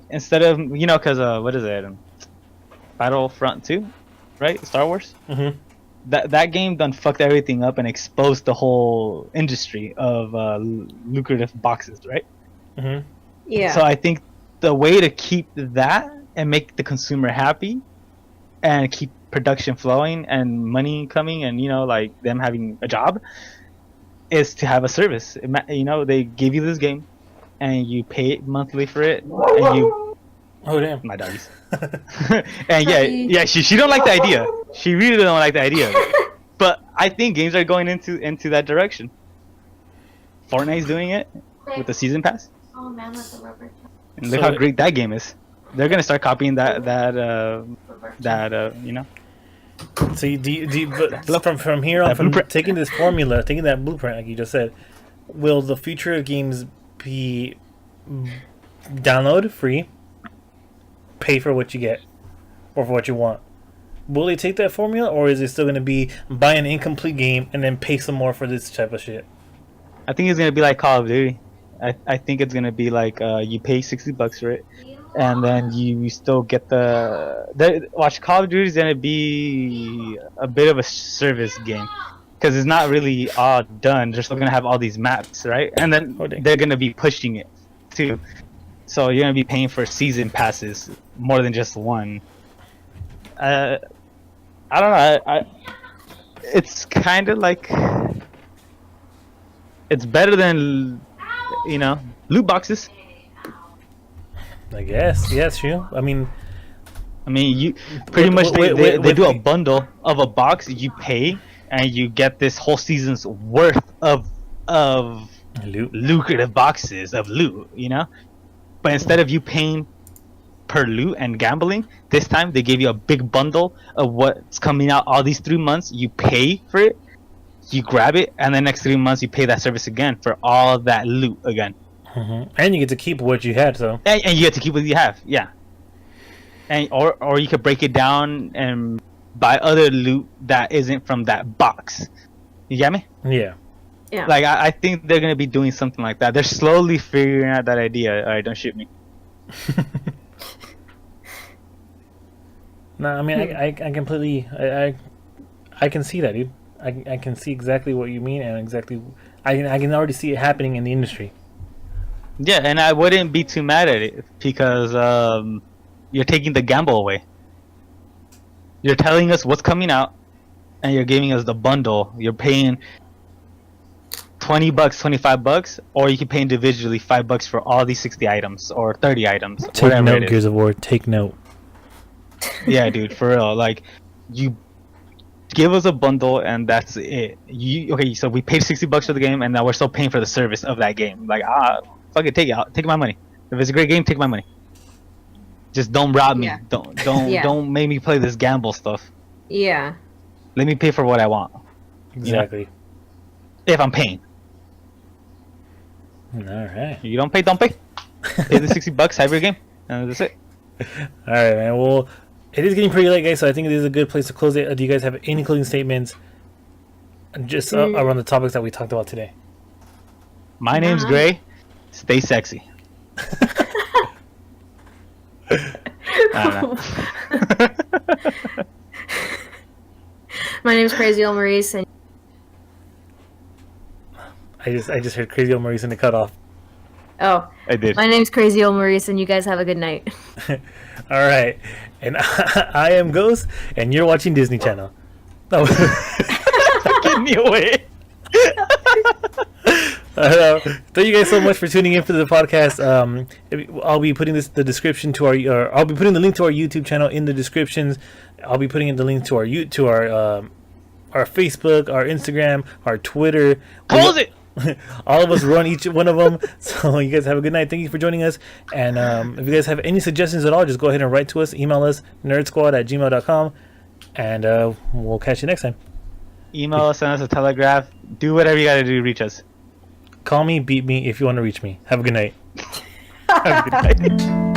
instead of because what is it, Battlefront 2, right? Star Wars. Mm-hmm. That game done fucked everything up and exposed the whole industry of lucrative boxes, right? Mm-hmm. Yeah. So I think the way to keep that and make the consumer happy and keep production flowing and money coming and them having a job is to have a service. They give you this game and you pay monthly for it, and you. Oh damn! My doggies. And she don't like the idea. She really don't like the idea. But I think games are going into that direction. Fortnite's doing it with the season pass. Oh man, that's a rubber. And look how great that game is. They're gonna start copying that. So from here on, from taking this formula, taking that blueprint, like you just said, will the future of games be download free, pay for what you get, or for what you want? will they take that formula, or is it still going to be buy an incomplete game and then pay some more for this type of shit? I think it's gonna be like Call of Duty. I think it's gonna be like you pay $60 for it, and then you still get watch. Call of Duty is gonna be a bit of a service game because it's not really all done. They're still gonna have all these maps, right? And then they're gonna be pushing it too. So you're gonna be paying for season passes more than just one. I don't know. It's kind of like it's better than loot boxes. I guess. Yes, true. I mean, you pretty much they do a bundle of a box. You pay and you get this whole season's worth of loot. Lucrative boxes of loot. But instead of you paying per loot and gambling, this time they gave you a big bundle of what's coming out all these 3 months. You pay for it, you grab it, and the next 3 months you pay that service again for all of that loot again. Mm-hmm. And you get to keep what you had, so. And you get to keep what you have, yeah. And or you could break it down and buy other loot that isn't from that box. You get me? Yeah. Yeah. Like I think they're gonna be doing something like that. They're slowly figuring out that idea. All right, don't shoot me. No, I mean I completely I can see that, dude. I can see exactly what you mean, and exactly I can already see it happening in the industry. Yeah, and I wouldn't be too mad at it because you're taking the gamble away. You're telling us what's coming out, and you're giving us the bundle. You're paying $20, $25, or you can pay individually $5 for all these 60 items or 30 items. Take whatever note, it is. Gears of War. Take note. Yeah, dude, for real. Like, you give us a bundle, and that's it. Okay? So we paid $60 for the game, and now we're still paying for the service of that game. Like, fuck it, take it out. Take my money. If it's a great game, take my money. Just don't rob me. Yeah. Don't make me play this gamble stuff. Yeah. Let me pay for what I want. Exactly. If I'm paying. All right. You don't pay, don't pay. Pay the $60, have your game, and that's it. All right, man. Well, it is getting pretty late, guys, so I think it is a good place to close it. Do you guys have any closing statements just around the topics that we talked about today? My name's Gray. Stay sexy. I don't know. My name's Crazy Old Maurice, and I just heard Crazy Old Maurice in the cutoff. oh, I did. my name's Crazy Old Maurice, and you guys have a good night. All right, and I am Ghost, and you're watching Disney Channel. No. Get me away. Thank you guys so much for tuning in for the podcast. I'll be putting the description to I'll be putting the link to our YouTube channel in the descriptions. I'll be putting in the link to our our Facebook, our Instagram, our Twitter. Close it. All of us run each one of them. So you guys have a good night. Thank you for joining us. And if you guys have any suggestions at all, just go ahead and write to us. Email us, NerdSkwaad@gmail.com. And we'll catch you next time. Email us, send us a telegraph. Do whatever you gotta do to reach us. Call me, beat me if you want to reach me. Have a good night. Have a good night.